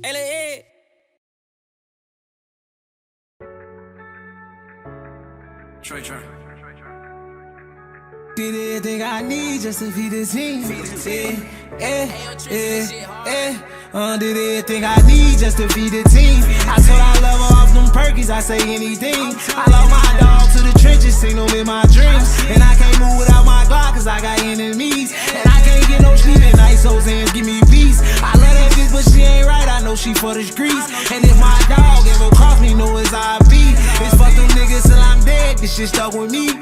LFTLR. TrayTray. Did everything I need just to feed the team. Did everything I need just to feed the team. I told I love her off them perkies, I say anything. I love my dog to the trenches, sing them in my dreams. And I can't move without my Glock, cause I got enemies. And I can't get no sleep at night, so hands give me peace. I love that bitch, but she ain't right, I know she for the streets. And if my dog ever cross me, know it's IP. It's fuck them niggas till I'm dead, this shit stuck with me.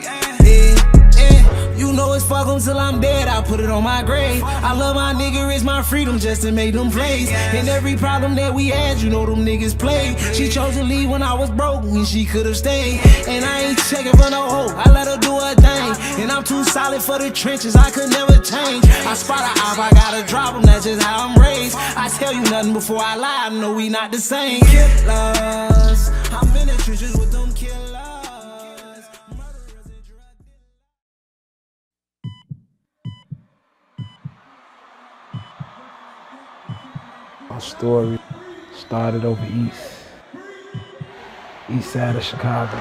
You know it's fuck them till I'm dead, I put it on my grave. I love my nigga, it's my freedom just to make them plays. And every problem that we had, you know them niggas played. She chose to leave when I was broke and she could've stayed. And I ain't checking for no hoe, I let her do her thing. And I'm too solid for the trenches, I could never change. I spot a op, I gotta drop them, that's just how I'm raised. I tell you nothing before I lie, I know we not the same. Killers, I'm in the trenches with them killers. My story started over east side of Chicago.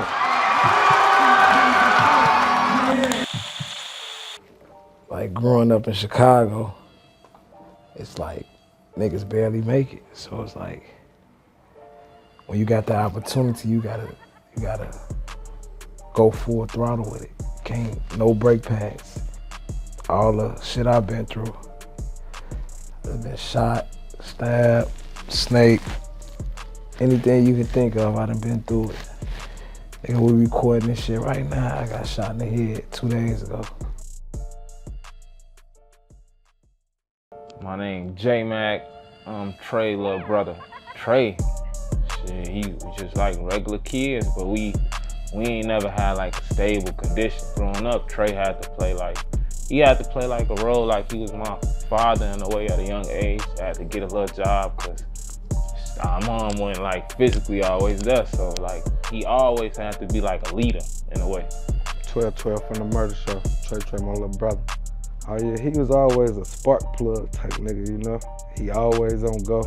Like growing up in Chicago, it's like niggas barely make it. So it's like when you got the opportunity, you gotta go full throttle with it. Can't, no brake pads. All the shit I've been through. I've been shot, stabbed, snake, anything you can think of, I done been through it. Nigga, we recording this shit right now. I got shot in the head 2 days ago. My name J-Mac, I'm Trey little brother. Trey, shit, he was just like regular kids, but we ain't never had like a stable condition. Growing up, Trey had to play like a role like he was my father in a way at a young age. I had to get a little job because our mom wasn't like physically always there, so like he always had to be like a leader in a way. 12 from the murder show, TrayTray, my little brother. Oh yeah, he was always a spark plug type nigga, you know? He always on go,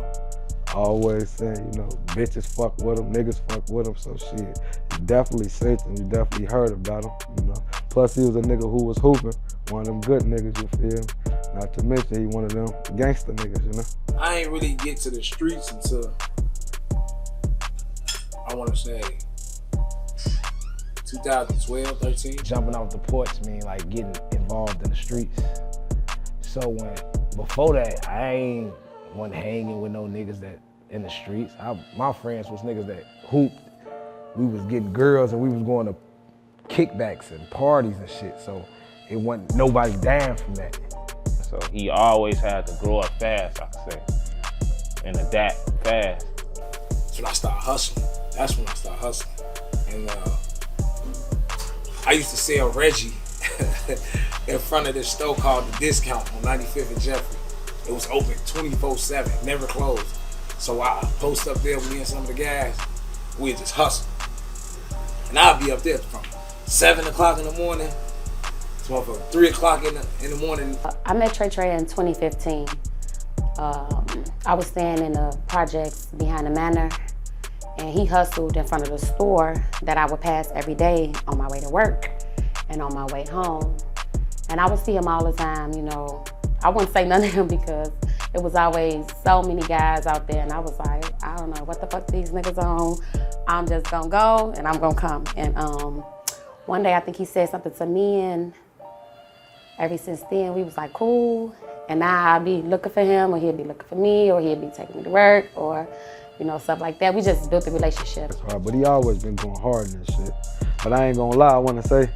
always saying, you know, bitches fuck with him, niggas fuck with him, so shit. You definitely seen him, you definitely heard about him, you know? Plus he was a nigga who was hooping, one of them good niggas, you feel me? Not to mention he one of them gangster niggas, you know? I ain't really get to the streets until, I wanna say, 2012, 13. Jumping off the porch mean like getting involved in the streets. So before that, I wasn't hanging with no niggas that in the streets. My friends was niggas that hooped. We was getting girls and we was going to kickbacks and parties and shit. So it wasn't nobody down from that. So he always had to grow up fast, I could say, and adapt fast. That's when I started hustling. That's when I started hustling. And I used to sell Reggie in front of this store called The Discount on 95th and Jeffrey. It was open 24/7, never closed. So I post up there with me and some of the guys, we'd just hustle. And I'd be up there from 7 o'clock in the morning to 3 o'clock in the morning. I met TrayTray in 2015. I was staying in the projects behind the manor, and he hustled in front of the store that I would pass every day on my way to work and on my way home. And I would see him all the time, you know. I wouldn't say none of him because it was always so many guys out there, and I was like, I don't know what the fuck these niggas on. I'm just gonna go and I'm gonna come. And one day I think he said something to me, and ever since then we was like cool. And now I'll be looking for him, or he'll be looking for me, or he'll be taking me to work, or you know, stuff like that. We just built a relationship. That's hard, but he always been going hard in this shit. But I ain't gonna lie, I wanna say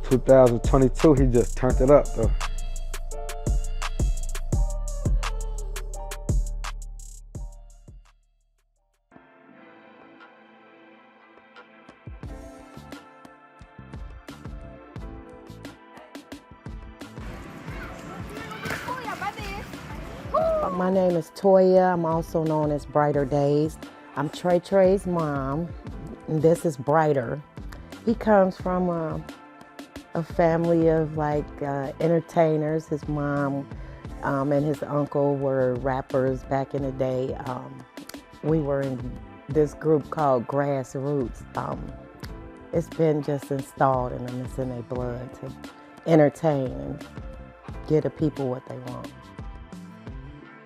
2022, he just turned it up though. My name is Toya. I'm also known as Brighter Days. I'm TrayTray's mom, and this is Brighter. He comes from a family of like entertainers. His mom and his uncle were rappers back in the day. We were in this group called Grassroots. It's been just installed in them, it's in their blood to entertain and give the people what they want.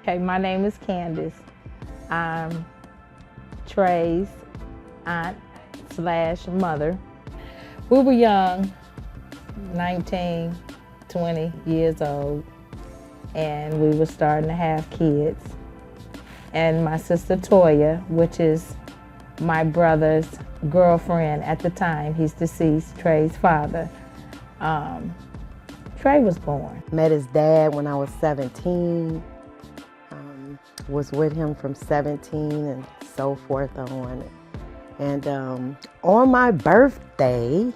Okay, my name is Candace. I'm Trey's aunt/mother. We were young, 19, 20 years old, and we were starting to have kids. And my sister Toya, which is my brother's girlfriend at the time, he's deceased, Trey's father, Trey was born. Met his dad when I was 17, was with him from 17 and so forth on. And on my birthday,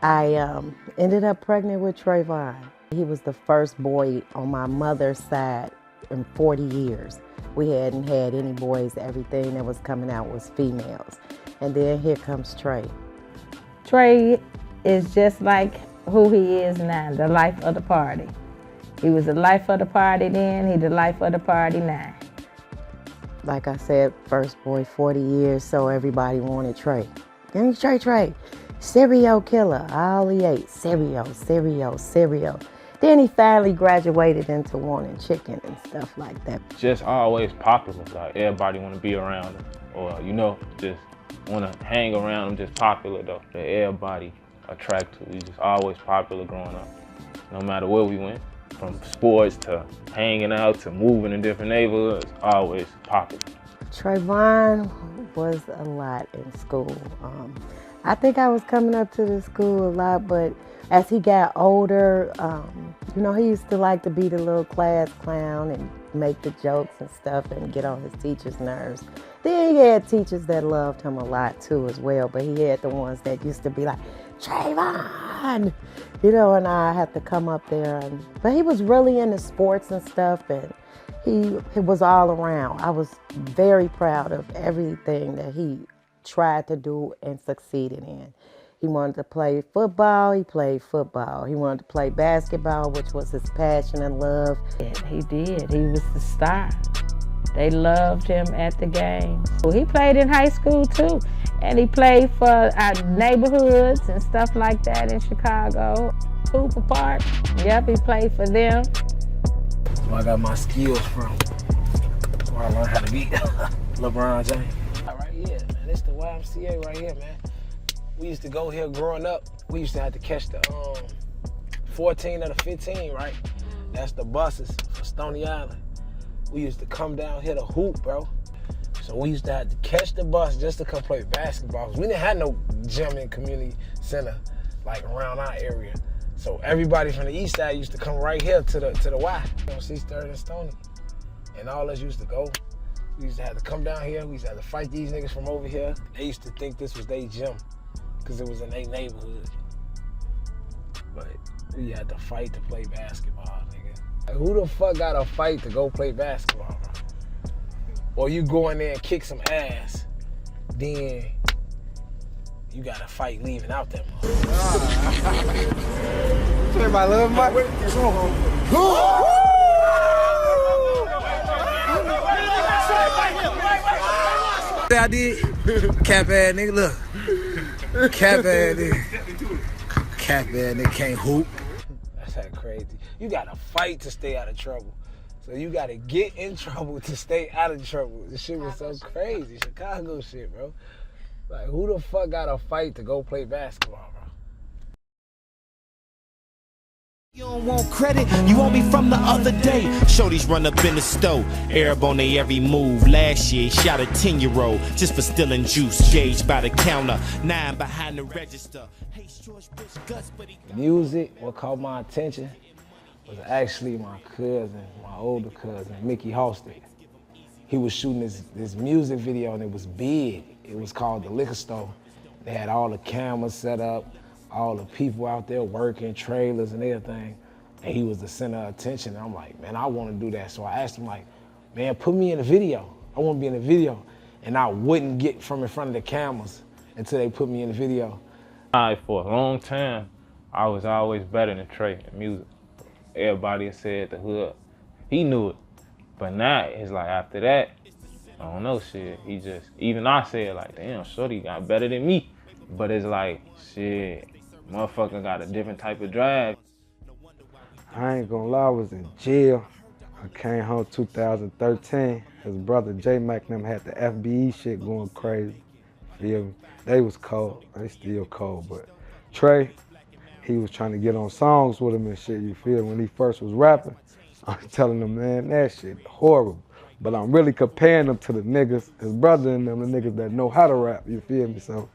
I ended up pregnant with Trayvon. He was the first boy on my mother's side in 40 years. We hadn't had any boys. Everything that was coming out was females. And then here comes Trey. Trey is just like who he is now, the life of the party. He was the life of the party then, he the life of the party now. Like I said, first boy, 40 years, so everybody wanted Trey. Give me Trey. Serial killer, all he ate, cereal. Then he finally graduated into wanting chicken and stuff like that. Just always popular, like everybody want to be around him, or just want to hang around him, just popular though. That everybody attract to. We just always popular growing up, no matter where we went. From sports to hanging out to moving in different neighborhoods, always popular. Trayvon was a lot in school. I think I was coming up to the school a lot, but as he got older, he used to like to be the little class clown and make the jokes and stuff and get on his teachers' nerves. Then he had teachers that loved him a lot too as well, but he had the ones that used to be like, Trayvon! And I had to come up there. But he was really into sports and stuff, and he was all around. I was very proud of everything that he tried to do and succeeded in. He wanted to play football, he played football. He wanted to play basketball, which was his passion and love. And he did, he was the star. They loved him at the game. He played in high school too, and he played for our neighborhoods and stuff like that in Chicago. Cooper Park, yep, he played for them. So I got my skills from where I learned how to beat LeBron James. Right here, man, this the YMCA right here, man. We used to go here growing up. We used to have to catch the 14 or the 15, right? That's the buses for Stony Island. We used to come down here to hoop, bro. So we used to have to catch the bus just to come play basketball. We didn't have no gym in community center like around our area. So everybody from the east side used to come right here to the Y, on 6th and Stony. And all us used to go. We used to have to come down here. We used to have to fight these niggas from over here. They used to think this was their gym because it was in their neighborhood. But we had to fight to play basketball, nigga. Like, who the fuck got to fight to go play basketball, bro? Or you go in there and kick some ass, then you got to fight leaving out that motherfucker. Everybody love my I did. Cap ass nigga, look. Cap ass nigga. Cap ass nigga can't hoop. That's that crazy. You gotta fight to stay out of trouble. So you gotta get in trouble to stay out of trouble. This shit was so crazy. Chicago shit, bro. Like, who the fuck gotta fight to go play basketball, bro? You don't want credit, you want me from the other day. Shorties run up in the stove, Arab on they every move. Last year, shot a 10-year-old just for stealing juice. Gauged by the counter, 9 behind the register. Hey, George Bush guts, but he Music, what caught my attention was actually my cousin, my older cousin, Mickey Halstead. He was shooting this music video and it was big. It was called The Liquor Store. They had all the cameras set up, all the people out there working, trailers and everything. And he was the center of attention. And I'm like, man, I want to do that. So I asked him like, man, put me in the video. I want to be in the video. And I wouldn't get from in front of the cameras until they put me in the video. For a long time, I was always better than Trey in music. everybody said the hood, he knew it. But now it's like after that, I don't know, shit. He just, even I said like, damn, shorty got better than me. But it's like, shit, motherfucker got a different type of drive. I ain't gonna lie, I was in jail. I came home 2013. His brother J-Mac and them had the FBG shit going crazy. Feel me? They was cold. They still cold, but Trey, he was trying to get on songs with him and shit, you feel me? When he first was rapping, I was telling him, man, that shit horrible. But I'm really comparing them to the niggas, his brother and them, the niggas that know how to rap, you feel me? So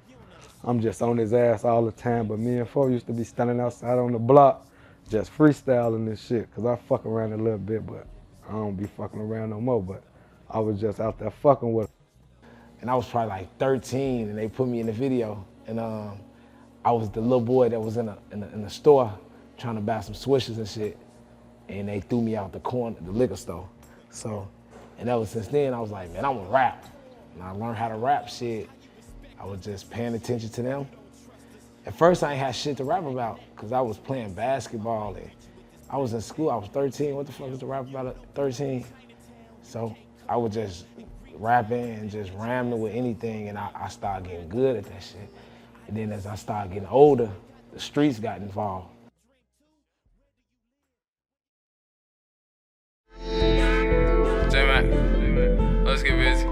I'm just on his ass all the time, but me and Fo used to be standing outside on the block, just freestyling this shit, cause I fuck around a little bit, but I don't be fucking around no more, but I was just out there fucking with him. And I was probably like 13 and they put me in the video. And I was the little boy that was in the store trying to buy some Swishers and shit. And they threw me out the corner, the liquor store. So, and ever since then I was like, man, I'm gonna rap. And I learned how to rap shit. I was just paying attention to them. At first I ain't had shit to rap about because I was playing basketball and I was in school, I was 13. What the fuck is to rap about at 13? So I was just rapping and just rhyming with anything, and I started getting good at that shit. And then as I started getting older, the streets got involved. J-Mac, let's get busy.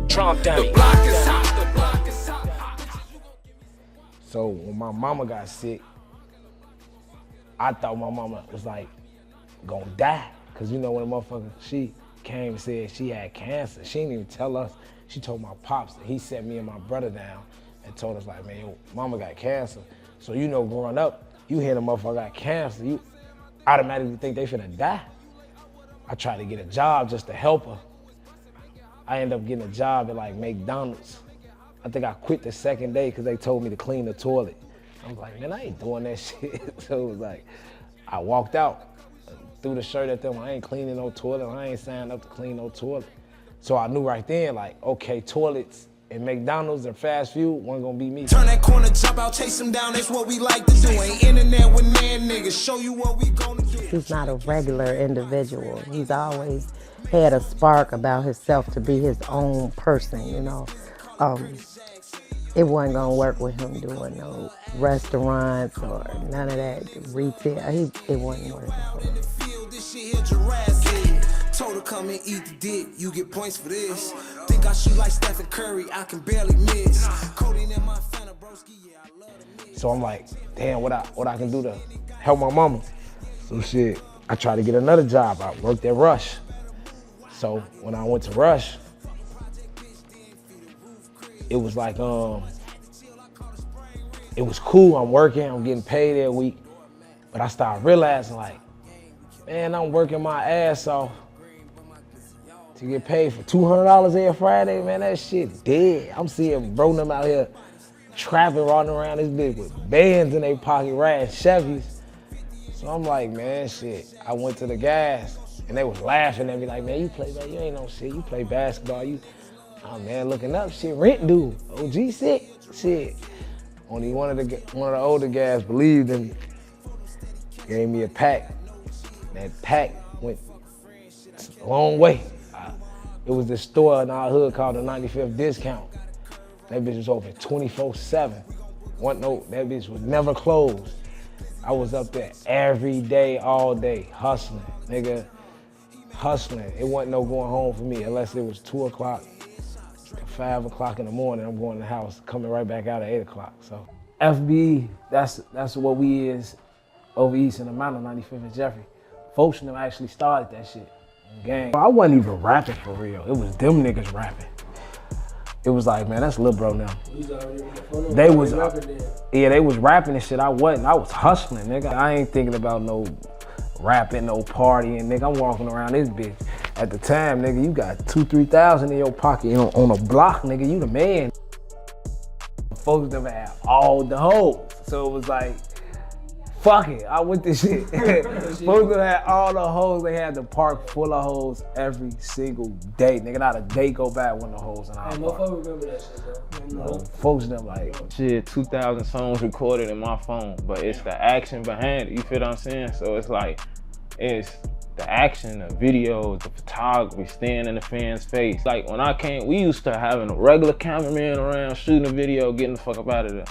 Trump down. The block is hot, the block is hot. So when my mama got sick, I thought my mama was like gonna die. Cause you know when a motherfucker, she came and said she had cancer, she didn't even tell us. She told my pops that he set me and my brother down and told us like, man, yo, mama got cancer. So you know growing up, you hear the motherfucker got cancer, you automatically think they finna die. I tried to get a job just to help her. I ended up getting a job at like McDonald's. I think I quit the second day cause they told me to clean the toilet. I was like, man, I ain't doing that shit. So it was like, I walked out, threw the shirt at them. I ain't cleaning no toilet. I ain't signed up to clean no toilet. So I knew right then, like, okay, toilets and McDonald's and fast food wasn't gonna be me. Turn that corner, jump out, chase them down, that's what we like to do. Ain't internet with man niggas, show you what we gonna do. He's not a regular individual. He's always had a spark about himself to be his own person, you know. It wasn't gonna work with him doing no restaurants or none of that retail. It wasn't working for him. Told her come and eat the dick, you get points for this. Think I shoot like Stephen Curry, I can barely miss. Coding in my Fanta broski, yeah, I love the mix. So I'm like, damn, what I can do to help my mama? So shit, I tried to get another job. I worked at Rush. So when I went to Rush, it was like, it was cool, I'm working, I'm getting paid every week. But I started realizing like, man, I'm working my ass off to get paid for $200 every Friday, man, that shit dead. I'm seeing bro them out here trapping, running around this bitch with bands in their pocket, riding Chevys. So I'm like, man, shit. I went to the guys and they was laughing at me like, man, you play, man, you ain't no shit. You play basketball, you, oh man, looking up, shit, rent dude, OG sick, shit. Only one of the older guys believed in me, gave me a pack. That pack went a long way. It was this store in our hood called the 95th Discount. That bitch was open 24/7. That bitch was never closed. I was up there every day, all day, hustling, nigga, hustling. It wasn't no going home for me unless it was 2 o'clock, 5 o'clock in the morning. I'm going to the house, coming right back out at 8 o'clock. So FB, that's what we is over East in the Mountain, 95th and Jeffrey. Folks them actually started that shit. Gang. I wasn't even rapping for real. It was them niggas rapping. It was like, man, that's Lil Bro now. They was rapping and shit. I wasn't. I was hustling, nigga. I ain't thinking about no rapping, no partying, nigga. I'm walking around this bitch. At the time, nigga, you got 2,000-3,000 in your pocket on a block, nigga. You the man. Folks never had all the hoes. So it was like, fuck it, I with this shit. Folks that had all the hoes, they had the park full of hoes every single day. Nigga, not a day go by when the hoes in our park. Motherfucker remember that shit, bro. Folks them like, shit, 2,000 songs recorded in my phone, but it's the action behind it, you feel what I'm saying? So it's like, it's the action, the videos, the photography, staying in the fans' face. Like when I came, we used to having a regular cameraman around shooting a video, getting the fuck up out of there.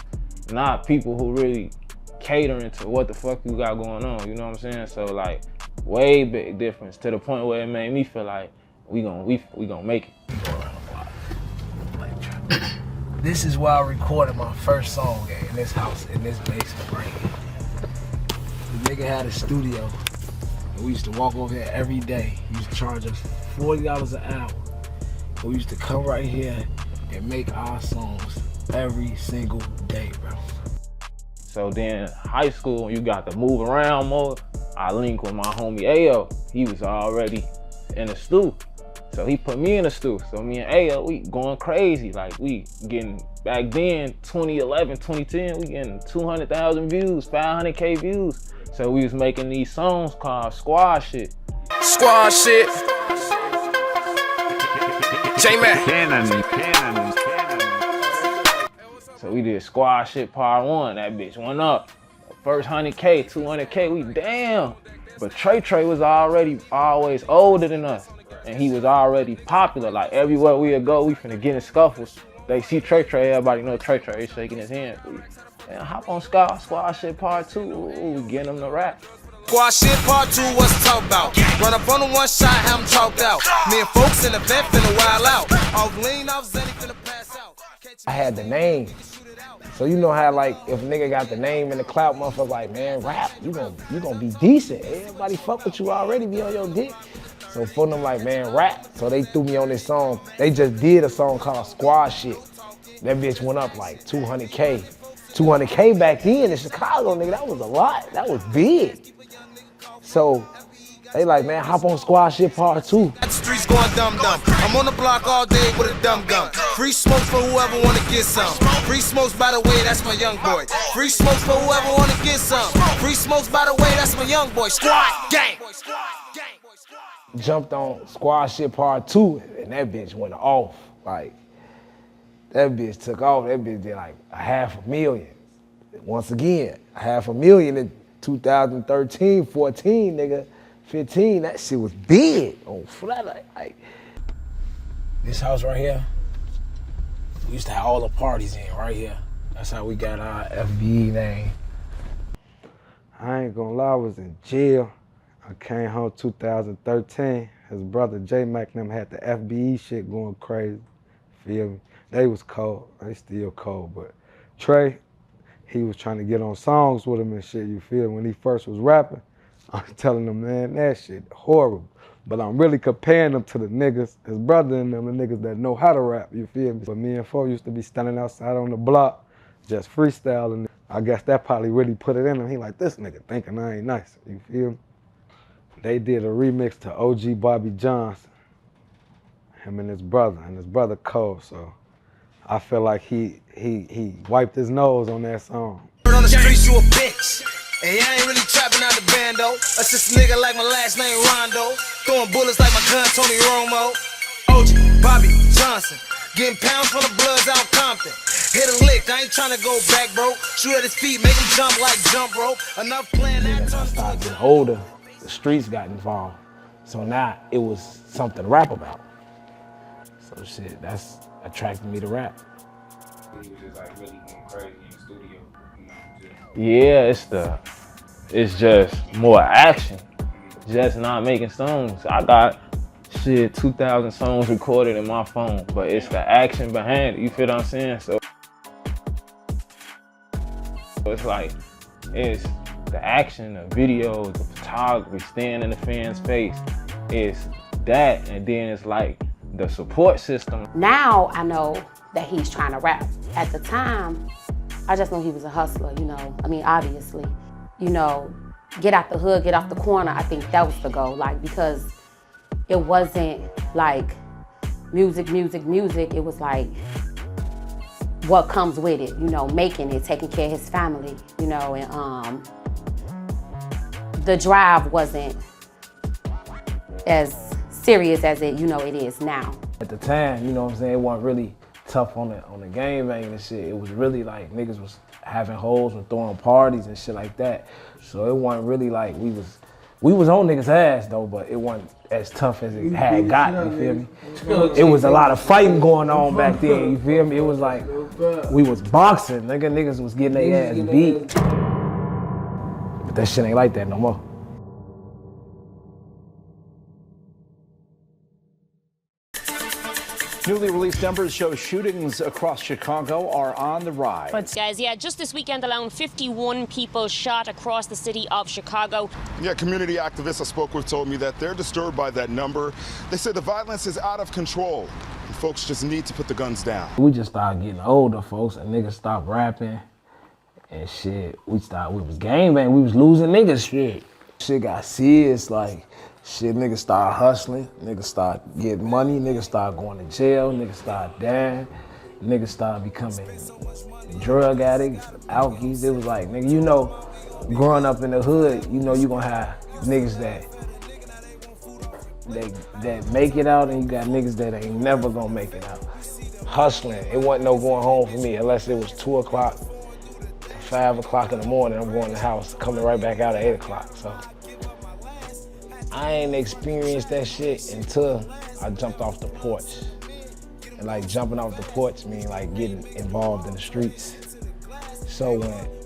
Not people who really catering to what the fuck you got going on, you know what I'm saying? So like, way big difference to the point where it made me feel like we gonna make it. this is where I recorded my first song in this house, in this basement right here. The nigga had a studio. We used to walk over here every day. He used to charge us $40 an hour. We used to come right here and make our songs every single day, bro. So then high school, you got to move around more. I linked with my homie Ayo. He was already in the stew. So he put me in the stew. So me and Ayo, we going crazy. Like we getting, back then, 2011, 2010, we getting 200,000 views, 500K views. So we was making these songs called Squad Shit. Squad shit. J-Man. So we did Squad Shit Part 1. That bitch went up. First 100K, 200K, we damn. But TrayTray was already always older than us. And he was already popular. Like everywhere we would go, we finna get in scuffles. They see TrayTray, everybody know TrayTray, he's shaking his hand. Man, hop on Squad Shit Part 2, ooh, we getting them to rap. Squad Shit Part 2, what's talk about? Run up on the one shot, have him chalked out. Me and folks in the vent finna wild out. Off lean, off Zenny finna pass out. I had the name. So you know how like, if a nigga got the name and the clout, motherfucker like, man, rap, you gonna be decent. Everybody fuck with you already, be on your dick. So for them like, man, rap. So they threw me on this song. They just did a song called Squad Shit. That bitch went up like 200K. 200K back then in Chicago, nigga, that was a lot. That was big. So they like, man, hop on Squad Shit Part 2. The streets going dumb-dumb. I'm on the block all day with a dumb gun. Free smoke for whoever wanna get some. Free smokes, by the way, that's my young boy. Free smokes for whoever wanna get some. Free smokes, by the way, that's my young boy. Squad gang. Jumped on Squad Shit Part 2, and that bitch went off. Like, that bitch took off. That bitch did like 500,000. Once again, 500,000 in 2013, 14, nigga, 15. That shit was big on flat. Like, this house right here, we used to have all the parties in right here. That's how we got our FBG name. I ain't gonna lie, I was in jail. I came home 2013. His brother J-Mac and them had the FBE shit going crazy. Feel me? They was cold. They still cold, but Trey, he was trying to get on songs with him and shit, you feel me? When he first was rapping, I was telling him, man, that shit horrible. But I'm really comparing them to the niggas, his brother and them, the niggas that know how to rap, you feel me? But me and Fo used to be standing outside on the block, just freestyling. I guess that probably really put it in him. He like, this nigga thinking I ain't nice, you feel me? They did a remix to OG Bobby Johnson, him and his brother Cole, so I feel like he wiped his nose on that song. On the streets, you a bitch. And I ain't really trapping out the bando. That's just a nigga like my last name Rondo. Throwing bullets like my gun Tony Romo. OG Bobby Johnson. Getting pounds from the Bloods out Compton. Hit a lick, I ain't trying to go back, bro. Shoot at his feet, make him jump like jump rope. Enough playing that. As I started getting older, the streets got involved. So now it was something to rap about. So shit, that's attracted me to rap. He was just like really going crazy in the studio. Yeah, it's just more action. Just not making songs. I got shit 2,000 songs recorded in my phone, but it's the action behind it. You feel what I'm saying? So it's like, it's the action, the videos, the photography, staying in the fans' face. It's that, and then it's like the support system. Now I know that he's trying to rap. At the time, I just know he was a hustler, you know. I mean, obviously, you know, get out the hood, get off the corner. I think that was the goal, like, because it wasn't like music. It was like what comes with it, you know, making it, taking care of his family, you know, and the drive wasn't as serious as it is now. At the time, you know what I'm saying, it wasn't really tough on the game bang and shit. It was really like niggas was having hoes and throwing parties and shit like that. So it wasn't really like we was on niggas' ass though, but it wasn't as tough as it had gotten, you feel me? It was a lot of fighting going on back then, you feel me? It was like, we was boxing, niggas was getting their ass beat. But that shit ain't like that no more. Newly released numbers show shootings across Chicago are on the rise. But guys, yeah, just this weekend alone, 51 people shot across the city of Chicago. Yeah, community activists I spoke with told me that they're disturbed by that number. They say the violence is out of control. And folks just need to put the guns down. We just started getting older, folks, and niggas stopped rapping and shit. We was gangbang, we was losing niggas shit. Shit got serious, like, shit, niggas start hustling, niggas start getting money, niggas start going to jail, niggas start dying, niggas start becoming drug addicts, alkies. It was like, nigga, you know, growing up in the hood, you know you gonna have niggas that make it out, and you got niggas that ain't never gonna make it out. Hustling, it wasn't no going home for me unless it was 2 o'clock to 5 o'clock in the morning. I'm going to the house, coming right back out at 8 o'clock, so. I ain't experienced that shit until I jumped off the porch. And like jumping off the porch mean like getting involved in the streets. So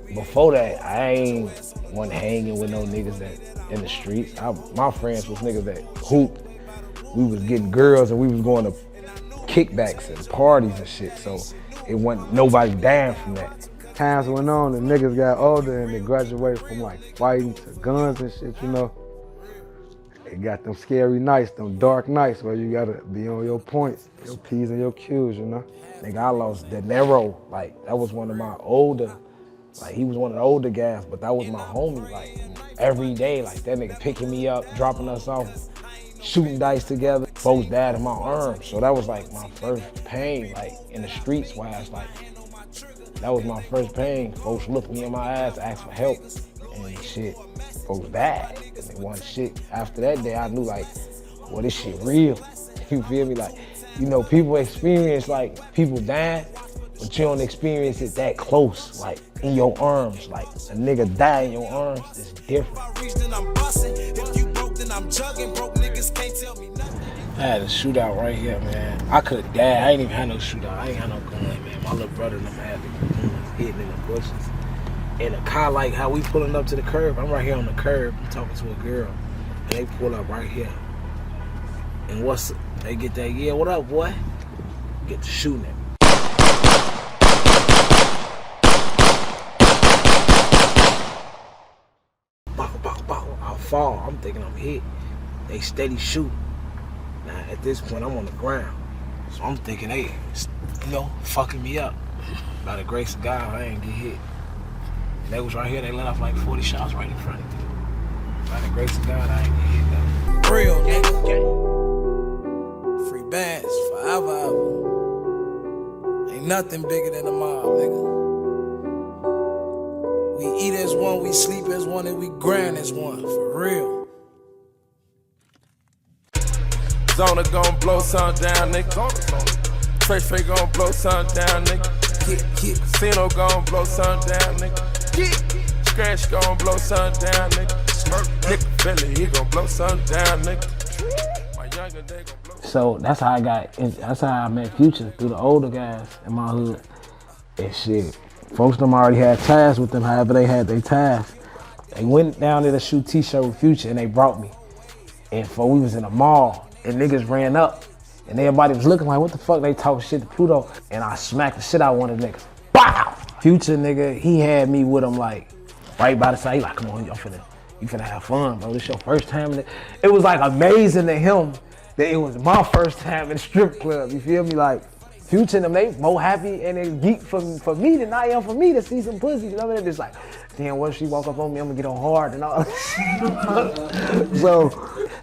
before that, I wasn't hanging with no niggas that in the streets. My friends was niggas that hooped. We was getting girls and we was going to kickbacks and parties and shit. So it wasn't nobody down from that. Times went on and niggas got older and they graduated from like fighting to guns and shit, you know. It got them scary nights, them dark nights where you gotta be on your points, your P's and your Q's, you know? Nigga, I lost De Niro, like that was one of my older, like he was one of the older guys, but that was my homie, like every day, like that nigga picking me up, dropping us off, shooting dice together. Folks died in my arms, so that was like my first pain, like in the streets wise, like that was my first pain. Folks looked me in my eyes, asked for help, and shit. Folks died, and they wanted shit. After that day, I knew like, well, this shit real. You feel me? Like, you know, people experience like people dying, but you don't experience it that close, like in your arms. Like a nigga die in your arms, it's different. I had a shootout right here, man. I could have died. I ain't even had no shootout. I ain't had no gun, man. My little brother and them had the guns hidden in the bushes. In a car, like how we pulling up to the curb. I'm right here on the curb. I'm talking to a girl, and they pull up right here. And they get that, yeah, what up, boy? Get to shooting at me. Bow, bow, bow. I fall. I'm thinking I'm hit. They steady shooting. Now, at this point, I'm on the ground. So I'm thinking they, you know, fucking me up. By the grace of God, I ain't get hit. They was right here, they let off like 40 shots right in front of me. By the grace of God, I ain't get hit though. Real nigga. Free bands forever, ever. Ain't nothing bigger than the mob, nigga. We eat as one, we sleep as one, and we grind as one, for real. Zona gon' blow some down, nigga. TrayTray gon' blow some down, nigga. Casino gon' blow some down, nigga. Scratch gon' blow some down, nigga. Nigga Billy, he gon' blow some down, nigga. My younger day gon' blow. So that's how I met Future, through the older guys in my hood. And shit, folks them already had ties with them, however they had their ties. They went down there to shoot T-shirt with Future and they brought me. And we was in a mall and niggas ran up and everybody was looking like, what the fuck, they talking shit to Pluto. And I smacked the shit out of one of the niggas. Bow! Future nigga, he had me with him like right by the side. He like, come on, you finna have fun, bro. This your first time. It was like amazing to him that it was my first time in the strip club. You feel me? Like Future and them, they more happy and they geek for me than I am for me to see some pussy. You know what I mean? It's like, damn, what if she walk up on me? I'm gonna get on hard and all. So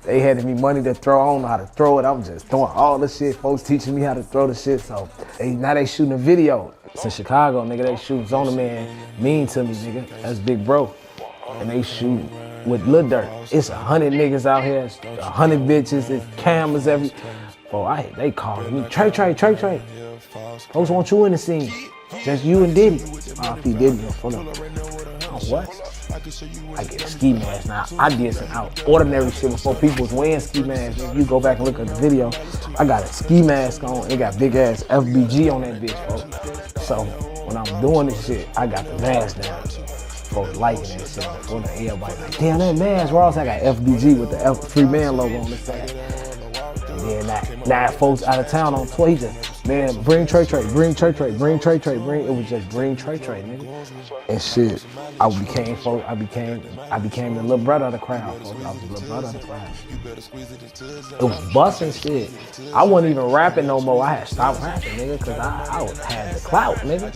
they had me money to throw. I don't know how to throw it. I'm just throwing all the shit. Folks teaching me how to throw the shit. So now they shooting a video. It's in Chicago, nigga. They shoot Zona Man Mean to Me, nigga. That's Big Bro. And they shoot with Lil Durk. It's 100 niggas out here, 100 bitches, it's cameras every. Bro, they calling me TrayTray. Folks want you in the scene. Just you and Diddy. P. Diddy in front of me. Oh, what? I get a ski mask now. I did some out ordinary shit before people was wearing ski masks. If you go back and look at the video, I got a ski mask on. It got big ass FBG on that bitch, folks. So when I'm doing this shit, I got the mask down. Folks liking that shit before everybody like, damn, that mask, Ross. I got FBG with the Free Man logo on the side. And then now folks out of town on tour, he just, man, bring TrayTray, bring TrayTray, bring TrayTray, bring. It was just bring TrayTray, nigga. And shit, I became the little brother of the crowd, folks. I was the little brother of the crowd. It was busting shit. I wasn't even rapping no more. I had stopped rapping, nigga, cause I had the clout, nigga.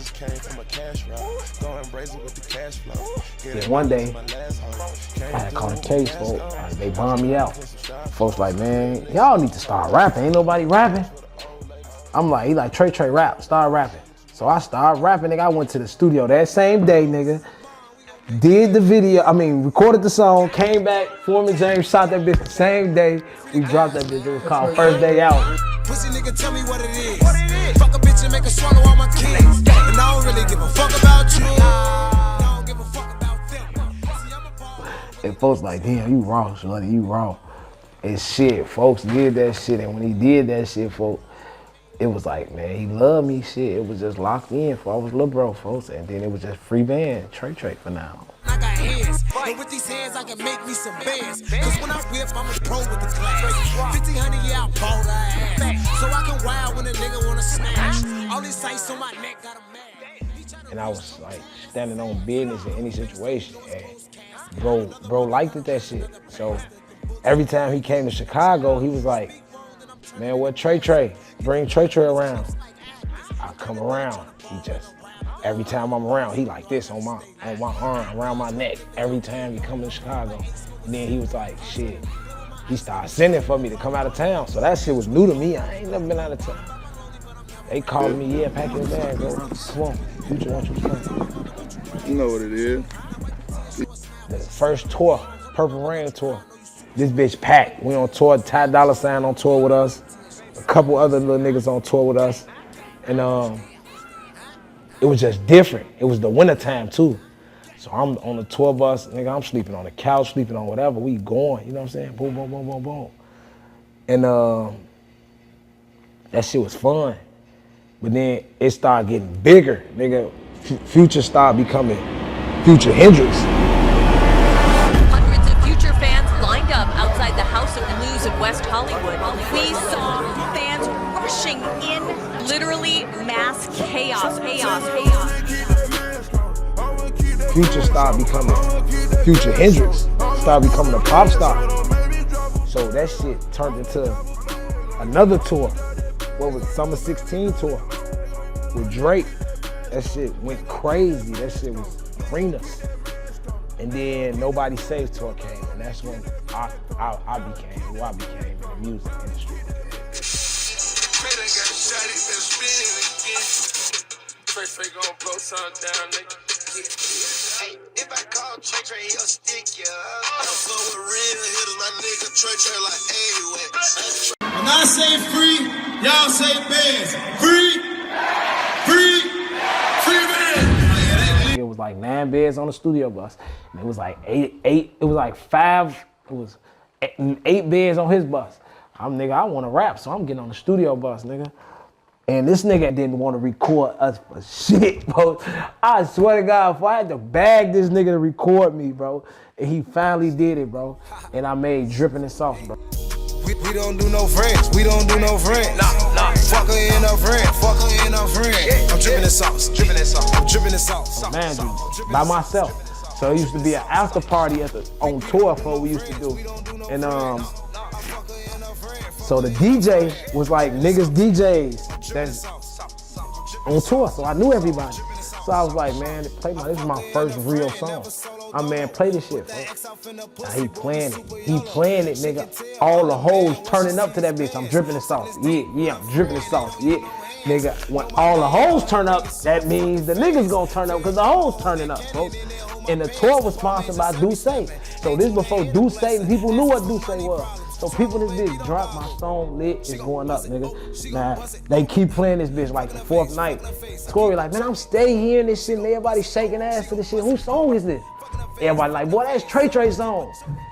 Then one day, I had caught a case, folks. They bombed me out. Folks like, man, y'all need to start rapping. Ain't nobody rapping. I'm like, he like, TrayTray rap, start rapping. So I started rapping, nigga. I went to the studio that same day, nigga. Did the video, recorded the song, came back, Foreman James shot that bitch the same day. We dropped that bitch, it was called First Day Out. Pussy nigga, tell me what it is. Fuck a bitch and make her swallow all my kids. And I don't really give a fuck about you. I don't give a fuck about them. And folks like, damn, you raw, shorty, you raw. And shit, folks did that shit, and when he did that shit, folks, it was like, man, he loved me, shit. It was just locked in, for I was little bro, folks, and then it was just free band, TrayTray for now. I got hands, and with these hands I can make me some bands. Cause when I whip, I'm a pro with the class. 1500, yeah, I bought her ass. So I can wild when a nigga wanna smash. All these sights on my neck got a mad. And I was like standing on business in any situation, and bro liked it, that shit. So every time he came to Chicago, he was like, man, what TrayTray? Bring TrayTray around. I come around. He just, every time I'm around, he like this on my arm, around my neck. Every time he come to Chicago. And then he was like, shit. He started sending for me to come out of town. So that shit was new to me. I ain't never been out of town. They called me, yeah, pack your bag, bro. Come on, Future wants you to come. You know what it is. The first tour, Purple Rain tour. This bitch packed. We on tour, Ty Dolla $ign on tour with us. A couple other little niggas on tour with us. And it was just different. It was the winter time too. So I'm on the tour bus, nigga, I'm sleeping on the couch, sleeping on whatever, we going, you know what I'm saying? Boom, boom, boom, boom, boom. And that shit was fun. But then it started getting bigger, nigga. Future started becoming Future Hendrix. Hundreds of Future fans lined up outside the House of Blues in West Hollywood. We saw fans rushing in, literally mass chaos. Future started becoming Future Hendrix, started becoming a pop star. So that shit turned into another tour. What was Summer 16 tour with Drake? That shit went crazy. That shit was arenas. And then Nobody Saves tour came, and that's when I became who I became in the music industry. TrayTray gon' blow something down, nigga. If I call TrayTray, he'll stick ya. I'm so real hitters, my nigga TrayTray like A-Way. When I say free, y'all say bands. Free bands. It was like 9 beds on the studio bus. And it was like eight. It was like 5. It was 8 beds on his bus. I want to rap, so I'm getting on the studio bus, nigga. And this nigga didn't want to record us for shit, bro. I swear to God, if I had to bag this nigga to record me, bro, and he finally did it, bro. And I made Drippin' and Sauce, bro. We don't do no friends. We don't do no friends. Nah. Fuck her in her friend. Fuck her in her friend. I'm dripping in sauce. I'm dripping in sauce. Man, dude, by myself. So it used to be an after party on tour for what we used to do. And so the DJ was like niggas DJs that's on tour. So I knew everybody. So I was like, man, this is my first real song. Play this shit, bro. Now he playing it, nigga. All the hoes turning up to that bitch. I'm dripping the sauce. Yeah, I'm dripping the sauce. Yeah, nigga. When all the hoes turn up, that means the niggas gonna turn up because the hoes turning up, folks. And the tour was sponsored by Duce. So this before Duce, and people knew what Duce was. So people this bitch drop my song lit is going up, nigga. Now, they keep playing this bitch like the fourth night. Tory like, man, I'm steady hearing this shit and everybody shaking ass to this shit. Whose song is this? Everybody like, boy, that's TrayTray song.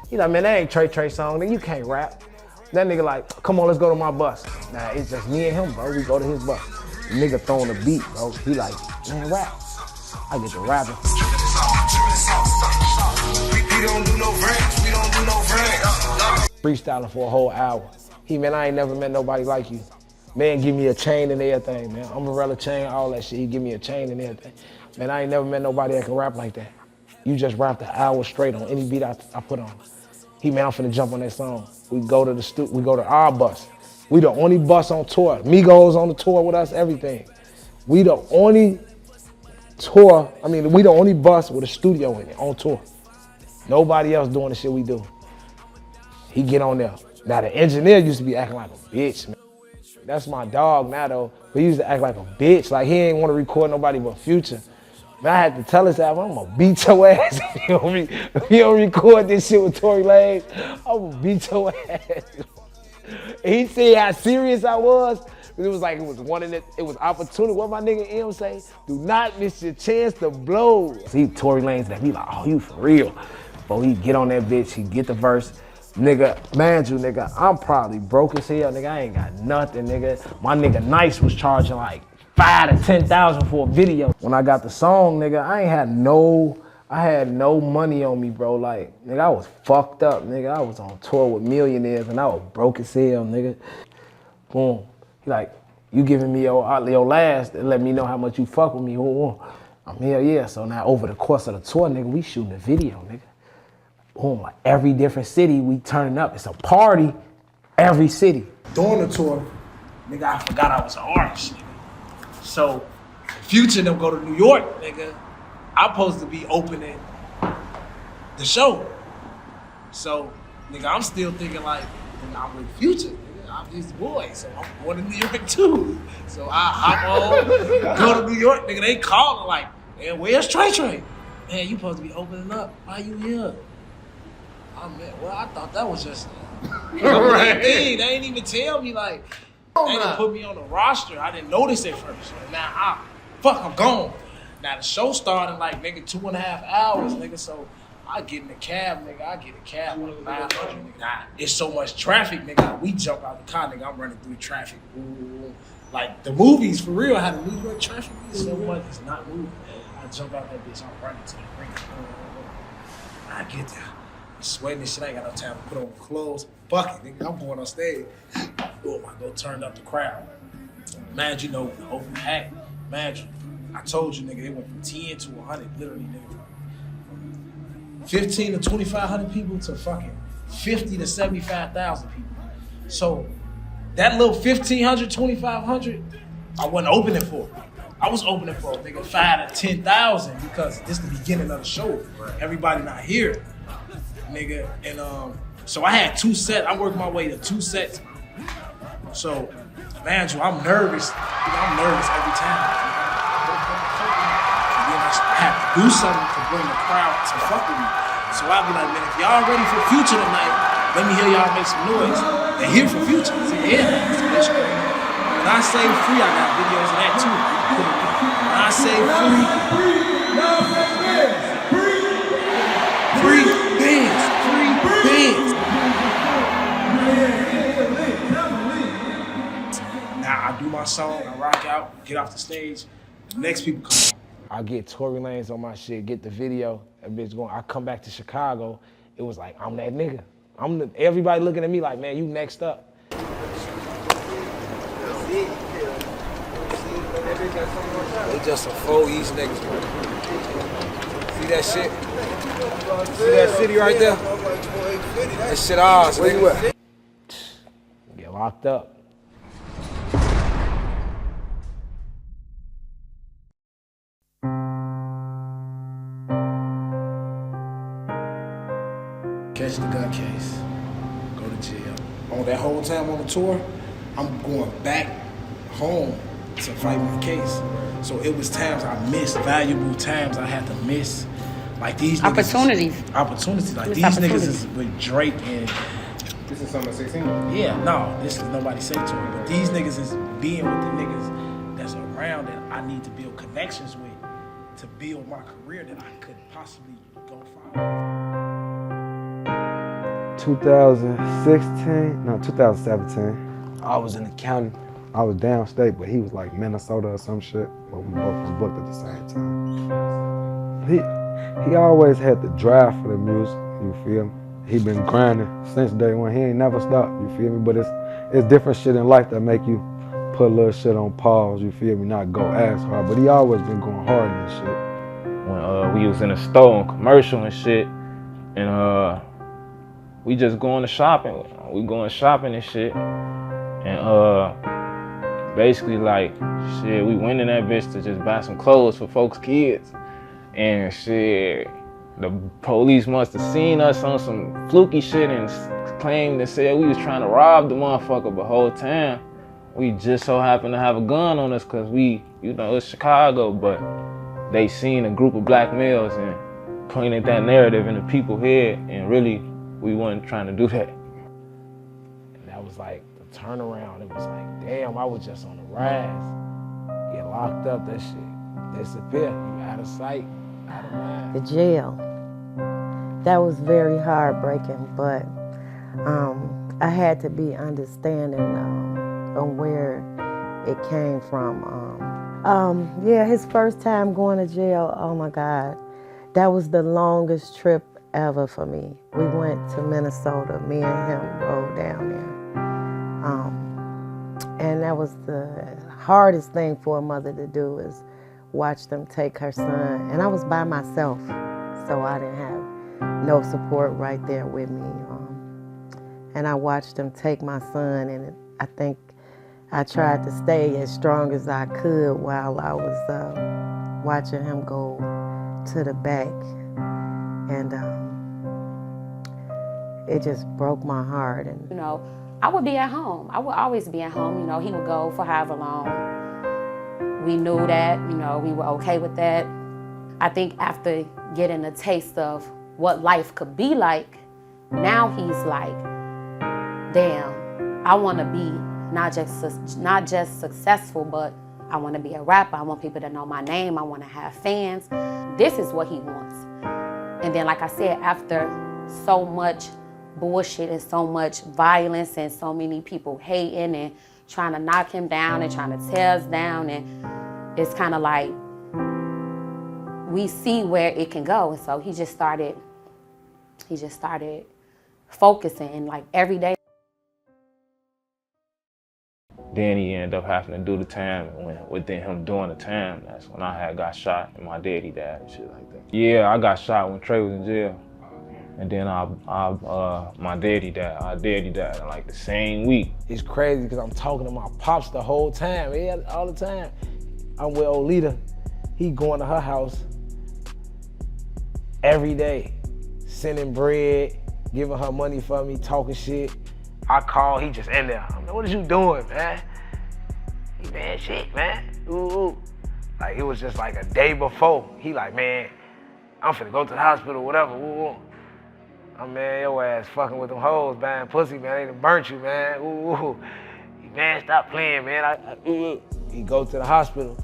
He like, man, that ain't TrayTray song, nigga, you can't rap. That nigga like, come on, let's go to my bus. Nah, it's just me and him, bro. We go to his bus. The nigga throwing the beat, bro. He like, man, rap. I get to rapping. We don't do no ranks, we don't do no ranks. Freestyling for a whole hour. He, man, I ain't never met nobody like you. Man, give me a chain and everything, man. Umbrella chain, all that shit. He give me a chain and everything. Man, I ain't never met nobody that can rap like that. You just rapped an hour straight on any beat I put on. He, man, I'm finna jump on that song. We go to our bus. We the only bus on tour. Migos on the tour with us, everything. We the only tour, we the only bus with a studio in it on tour. Nobody else doing the shit we do. He get on there. Now the engineer used to be acting like a bitch, man. That's my dog now though, but he used to act like a bitch. Like he ain't want to record nobody but Future. Man, I had to tell his ass, I'm gonna beat your ass if you don't record this shit with Tory Lanez. I'm gonna beat your ass. He said how serious I was. It was like it was opportunity. What my nigga M say? Do not miss your chance to blow. See Tory Lanez that be like, oh, you for real. But he get on that bitch, he get the verse. Nigga, man, you nigga, I'm probably broke as hell, nigga. I ain't got nothing, nigga. My nigga Nice was charging like 5,000 to 10,000 for a video. When I got the song, nigga, I had no money on me, bro. Like, nigga, I was fucked up, nigga. I was on tour with millionaires and I was broke as hell, nigga. Boom. He like, you giving me your last and let me know how much you fuck with me. I'm hell yeah. So now over the course of the tour, nigga, we shooting a video, nigga. Boom, like every different city we turning up. It's a party every city. During the tour, nigga, I forgot I was an artist, nigga. So Future them go to New York, nigga. I'm supposed to be opening the show. So, nigga, I'm still thinking like, nigga, I'm with Future, nigga. I'm his boy, so I'm going to New York too. So I hop on, go to New York, nigga. They calling like, man, where's TrayTray? Man, you supposed to be opening up. Why you here? Oh man, well, I thought that was just right. Thing. They ain't even tell me like, they didn't put me on the roster. I didn't notice it first. Now, I'm gone. Now the show started like, nigga, 2.5 hours, nigga. So I get in the cab, nigga. I get a cab like 900, nigga. Nah, it's so much traffic, nigga. We jump out the car, nigga. I'm running through traffic. Ooh. Like the movies, for real, how the New York traffic is so much. It's not moving. I jump out that bitch. I'm running to the ring. I get there. Sweating and shit, I ain't got no time to put on clothes. Fuck it, nigga, I'm going on stage. Boom, I go turn up the crowd. Man, you know, the open act. Man, I told you, nigga, it went from 10 to 100, literally, nigga. 15 to 2,500 people to fucking 50 to 75,000 people. So that little 1,500, 2,500, I wasn't opening for. I was opening for, nigga, 5,000 to 10,000 because this is the beginning of the show. Everybody not here. Nigga, and so I had 2 sets. I worked my way to 2 sets. So, man, I'm nervous. I'm nervous every time. And then I have to do something to bring the crowd to fuck with me. So I'll be like, man, if y'all ready for Future tonight, let me hear y'all make some noise. They're here for Future. So, yeah, when I say free, I got videos of that too. When I say free, now I do my song, I rock out, get off the stage, the next people come. I get Tory Lanez on my shit, get the video, that bitch going. I come back to Chicago, it was like, I'm that nigga. Everybody looking at me like, man, you next up. They just some 4 East niggas. See that shit? See that city right there? That shit ours. Where you at? Get locked up. Catch the gun case. Go to jail. On that whole time on the tour, I'm going back home to fight my case. So it was times I missed, valuable times I had to miss Like these niggas. Opportunities. Like these niggas is with Drake and. This is Summer 16? Yeah, no, this is nobody say to him. But these niggas is being with the niggas that's around that I need to build connections with to build my career that I could possibly go find. 2017, I was in the county. I was downstate, but he was like Minnesota or some shit. But we both was booked at the same time. He always had the drive for the music, you feel me? He been grinding since day one. He ain't never stopped, you feel me? But it's different shit in life that make you put a little shit on pause, you feel me? Not go as hard, but he always been going hard in this shit. When we was in the store on commercial and shit, and we just going to shopping. We going shopping and shit, and basically like shit, we went in that bitch to just buy some clothes for folks' kids, and shit. The police must have seen us on some fluky shit and claimed and said we was trying to rob the motherfucker, but whole time we just so happened to have a gun on us because we, you know, it's Chicago, but they seen a group of black males and pointed that narrative in the people's head, and really we wasn't trying to do that. And that was like the turnaround. It was like, damn, I was just on the rise. Get locked up, that shit disappear. You out of sight, out of mind. The jail. That was very heartbreaking, but I had to be understanding on where it came from. Yeah, his first time going to jail, oh my God, that was the longest trip ever for me. We went to Minnesota, me and him rode down there. And that was the hardest thing for a mother to do, is watch them take her son. And I was by myself, so I didn't have no support right there with me. And I watched them take my son, and I think I tried to stay as strong as I could while I was watching him go to the back. And it just broke my heart. And you know, I would be at home. I would always be at home. You know, he would go for however long. We knew that, you know, we were okay with that. I think after getting a taste of what life could be like, now he's like, damn, I want to be not just successful, but I want to be a rapper. I want people to know my name. I want to have fans. This is what he wants. And then, like I said, after so much bullshit and so much violence and so many people hating and trying to knock him down and trying to tear us down, and it's kind of like we see where it can go. And so he just started focusing, and like every day. Then he ended up having to do the time, and within him doing the time, that's when I had got shot and my daddy died and shit like that. Yeah, I got shot when Trey was in jail. And then my daddy died. Our daddy died in like the same week. It's crazy because I'm talking to my pops the whole time, all the time. I'm with Olita. He going to her house every day, sending bread, giving her money for me, talking shit. I call, he just in there. I'm like, what is you doing, man? He, man, shit, man. Ooh. Like, it was just like a day before. He like, man, I'm finna go to the hospital, whatever. Ooh. I'm, man, your ass fucking with them hoes, man. Pussy, man, they done burnt you, man. Ooh. Man, stop playing, man. He go to the hospital.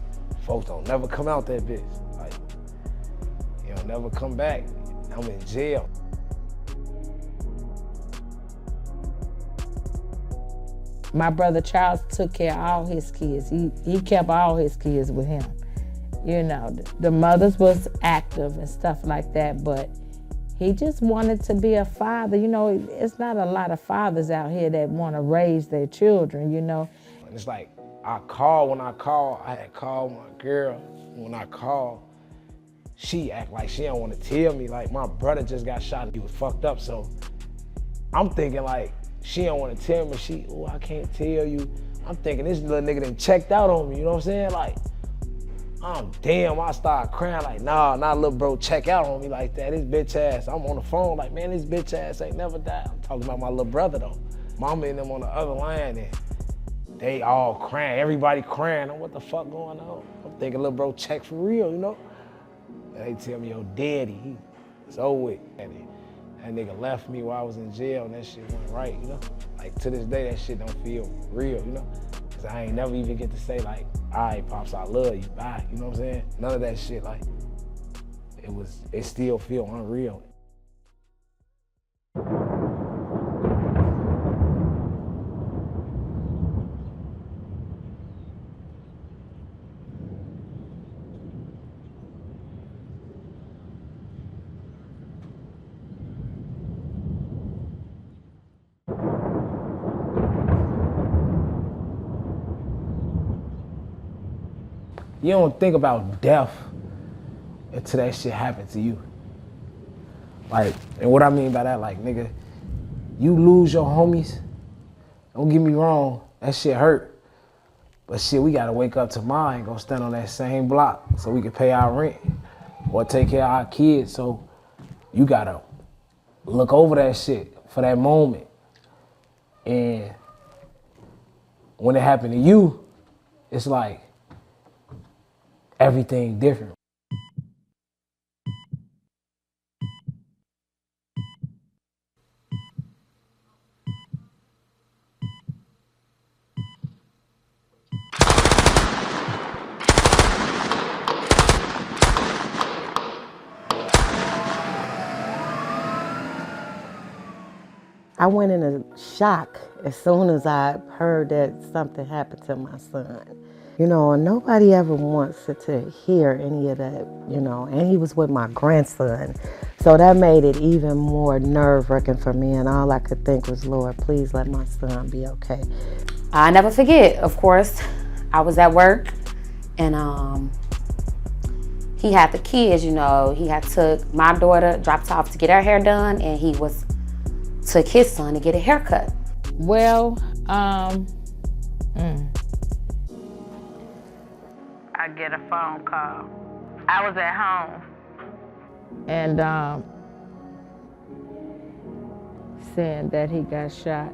Folks don't never come out that bitch. Like, he don't never come back. I'm in jail. My brother Charles took care of all his kids. He kept all his kids with him. You know, the mothers was active and stuff like that, but he just wanted to be a father. You know, it's not a lot of fathers out here that want to raise their children, you know. And it's like, I had called my girl. When I called, she act like she don't want to tell me. Like, my brother just got shot and he was fucked up, so I'm thinking like, she don't want to tell me. I can't tell you. I'm thinking this little nigga done checked out on me, you know what I'm saying? Like, damn, I started crying like, nah, little bro check out on me like that. This bitch ass, I'm on the phone like, man, this bitch ass ain't never died. I'm talking about my little brother though. Mama and them on the other line, and they all crying, everybody crying. What the fuck going on? I'm thinking little bro check for real, you know? And they tell me, yo, daddy, It's over with. And that nigga left me while I was in jail and that shit went right, you know? Like to this day, that shit don't feel real, you know? Cause I ain't never even get to say like, all right, Pops, I love you, bye, you know what I'm saying? None of that shit, like, it still feel unreal. You don't think about death until that shit happened to you. Like, and what I mean by that, like, nigga, you lose your homies, don't get me wrong, that shit hurt. But shit, we gotta wake up tomorrow and go stand on that same block so we can pay our rent or take care of our kids. So you gotta look over that shit for that moment. And when it happened to you, it's like, everything different. I went in a shock as soon as I heard that something happened to my son. You know, and nobody ever wants to hear any of that, you know, and he was with my grandson. So that made it even more nerve-wracking for me, and all I could think was, Lord, please let my son be okay. I never forget, of course, I was at work, and he had the kids, you know, he had took my daughter, dropped off to get her hair done, and he took his son to get a haircut. Well, I get a phone call. I was at home. And saying that he got shot.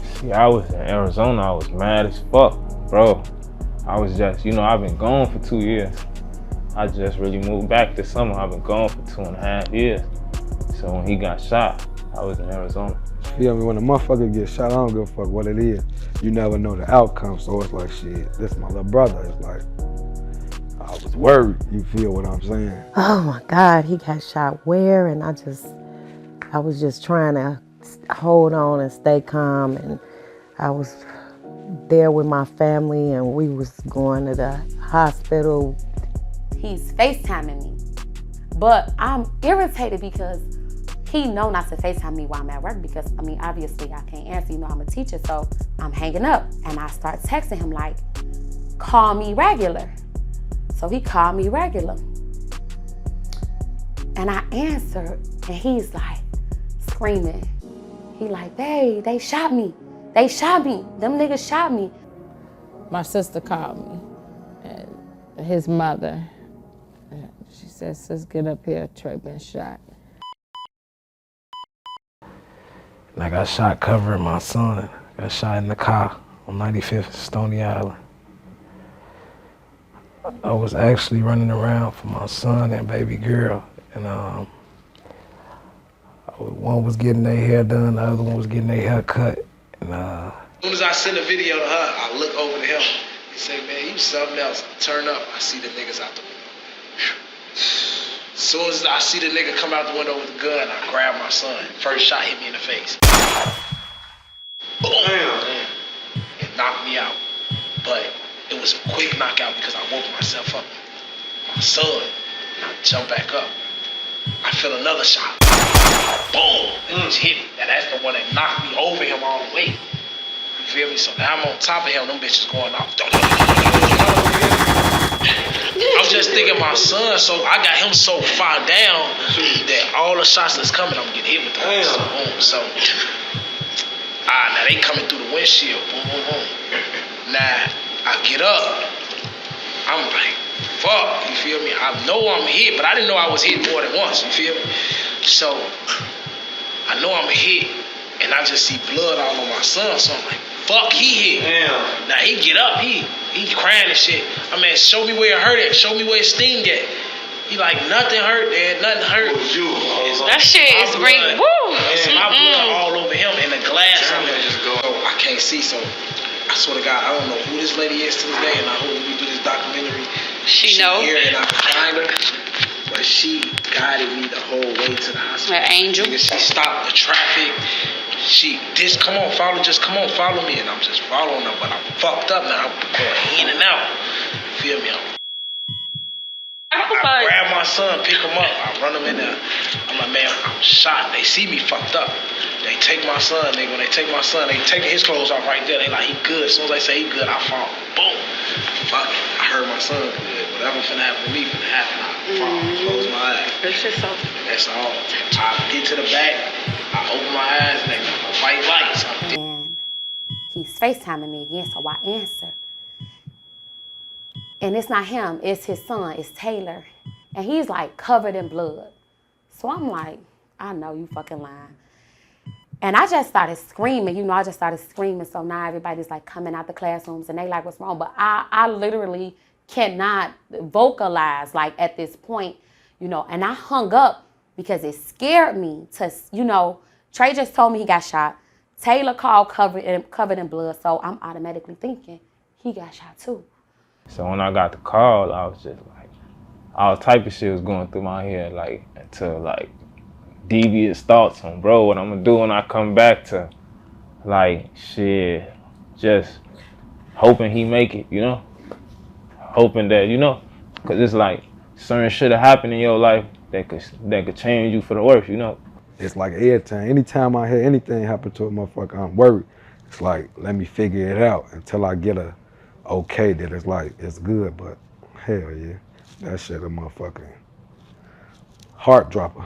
See, I was in Arizona, I was mad as fuck, bro. I was just, you know, I've been gone for 2 years. I just really moved back this summer. I've been gone for 2.5 years. So when he got shot, I was in Arizona. You feel me? When a motherfucker gets shot, I don't give a fuck what it is. You never know the outcome, so it's like, shit, this is my little brother. It's like, I was worried, you feel what I'm saying? Oh my God, he got shot where? And I was just trying to hold on and stay calm, and I was there with my family, and we was going to the hospital. He's FaceTiming me, but I'm irritated because he know not to FaceTime me while I'm at work because, I mean, obviously I can't answer, you know, I'm a teacher, so I'm hanging up, and I start texting him like, call me regular. So he called me regular. And I answered, and he's like screaming. He like, babe, they shot me. They shot me. Them niggas shot me. My sister called me, and his mother. She said, sis, get up here, Trey been shot. And I got shot covering my son. Got shot in the car on 95th and Stony Island. I was actually running around for my son and baby girl, and one was getting their hair done, the other one was getting their hair cut. And As soon as I send a video to her, I look over to him and say, man, you something else. I turn up, I see the niggas out the window. As soon as I see the nigga come out the window with the gun, I grab my son. First shot hit me in the face. Boom! Damn. It knocked me out. But it was a quick knockout because I woke myself up. My son, and I jumped back up. I feel another shot. Boom! It just hit me. And that's the one that knocked me over him all the way. You feel me? So now I'm on top of him, them bitches going off. I'm just thinking my son, so I got him so far down that all the shots that's coming, I'm getting hit with them. So, boom. So, now they coming through the windshield. Boom, boom, boom. Now, I get up. I'm like, fuck, you feel me? I know I'm hit, but I didn't know I was hit more than once, you feel me? So, I know I'm hit, and I just see blood all on my son, so I'm like, fuck, he hit. Damn. Now he get up, he crying and shit. I mean, show me where it hurt at, show me where it sting at. He like, nothing hurt, Dad, nothing hurt. That shit is bring, woo! It's my blood all over him and the glass on him. I can't see, so I swear to God, I don't know who this lady is to this day, and I hope we do this documentary. She know. Here and I can find her, but she guided me the whole way to the hospital. An angel. She stopped the traffic. Come on, follow me, and I'm just following her, but I'm fucked up now. I'm going in and out. You feel me? I grab my son, pick him up, I run him in there. I'm like, man, I'm shot. They see me fucked up. They take my son. When they take my son, they taking his clothes off right there. They like, he good. As soon as they say he good, I fall. Boom. Fuck it. I heard my son good. Whatever finna happen to me finna happen. I fall. Close my eyes. That's all. I get to the back. I open my eyes and they got white lights. And he's FaceTiming me again, so I answer. And it's not him, it's his son, it's Taylor. And he's like covered in blood. So I'm like, I know you fucking lying. And I just started screaming, So now everybody's like coming out the classrooms and they like, what's wrong? But I literally cannot vocalize like at this point, and I hung up because it scared me to, Trey just told me he got shot. Taylor called covered in blood. So I'm automatically thinking he got shot too. So when I got the call, I was just like, all type of shit was going through my head, like, until like devious thoughts on, bro, what I'm gonna do when I come back to, like, shit, just hoping he make it, hoping that, cause it's like certain shit that happened in your life that could change you for the worse, It's like every time, anytime I hear anything happen to a motherfucker, I'm worried. It's like, let me figure it out until I get a okay that it's like, it's good, but hell yeah, that shit a motherfucking heart dropper.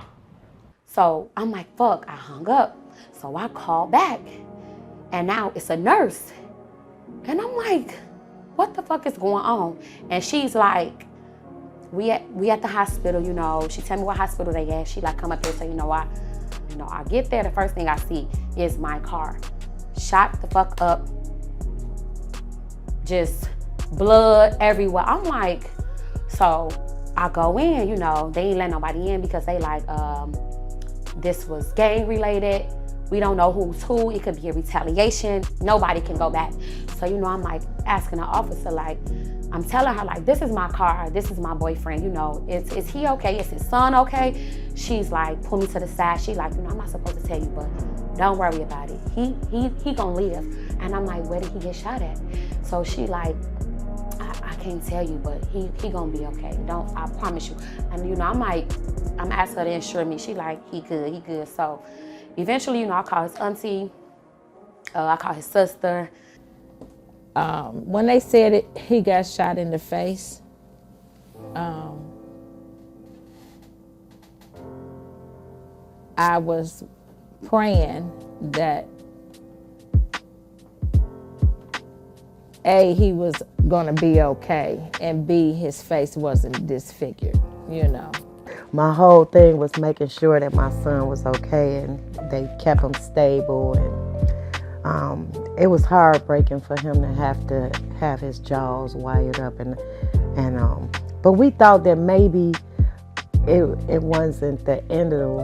So I'm like, fuck, I hung up. So I called back and now it's a nurse. And I'm like, what the fuck is going on? And she's like, we at the hospital, She tell me what hospital they at. She like, come up here, so I get there, the first thing I see is my car. Shot the fuck up. Just blood everywhere. I'm like, so I go in, they ain't let nobody in because they like, this was gang related. We don't know who's who. It could be a retaliation. Nobody can go back. So, I'm like asking the officer, like, I'm telling her, like, this is my car. This is my boyfriend, Is he okay? Is his son okay? She's like, pull me to the side. She like, I'm not supposed to tell you, but don't worry about it. He gonna live. And I'm like, where did he get shot at? So she like, I can't tell you, but he gonna be okay. I promise you. And I'm asking her to insure me. She like, he good. So eventually, I call his auntie, I call his sister. When they said he got shot in the face, I was praying that A, he was gonna be okay, and B, his face wasn't disfigured, My whole thing was making sure that my son was okay and they kept him stable, and it was heartbreaking for him to have his jaws wired up, but we thought that maybe it wasn't the end of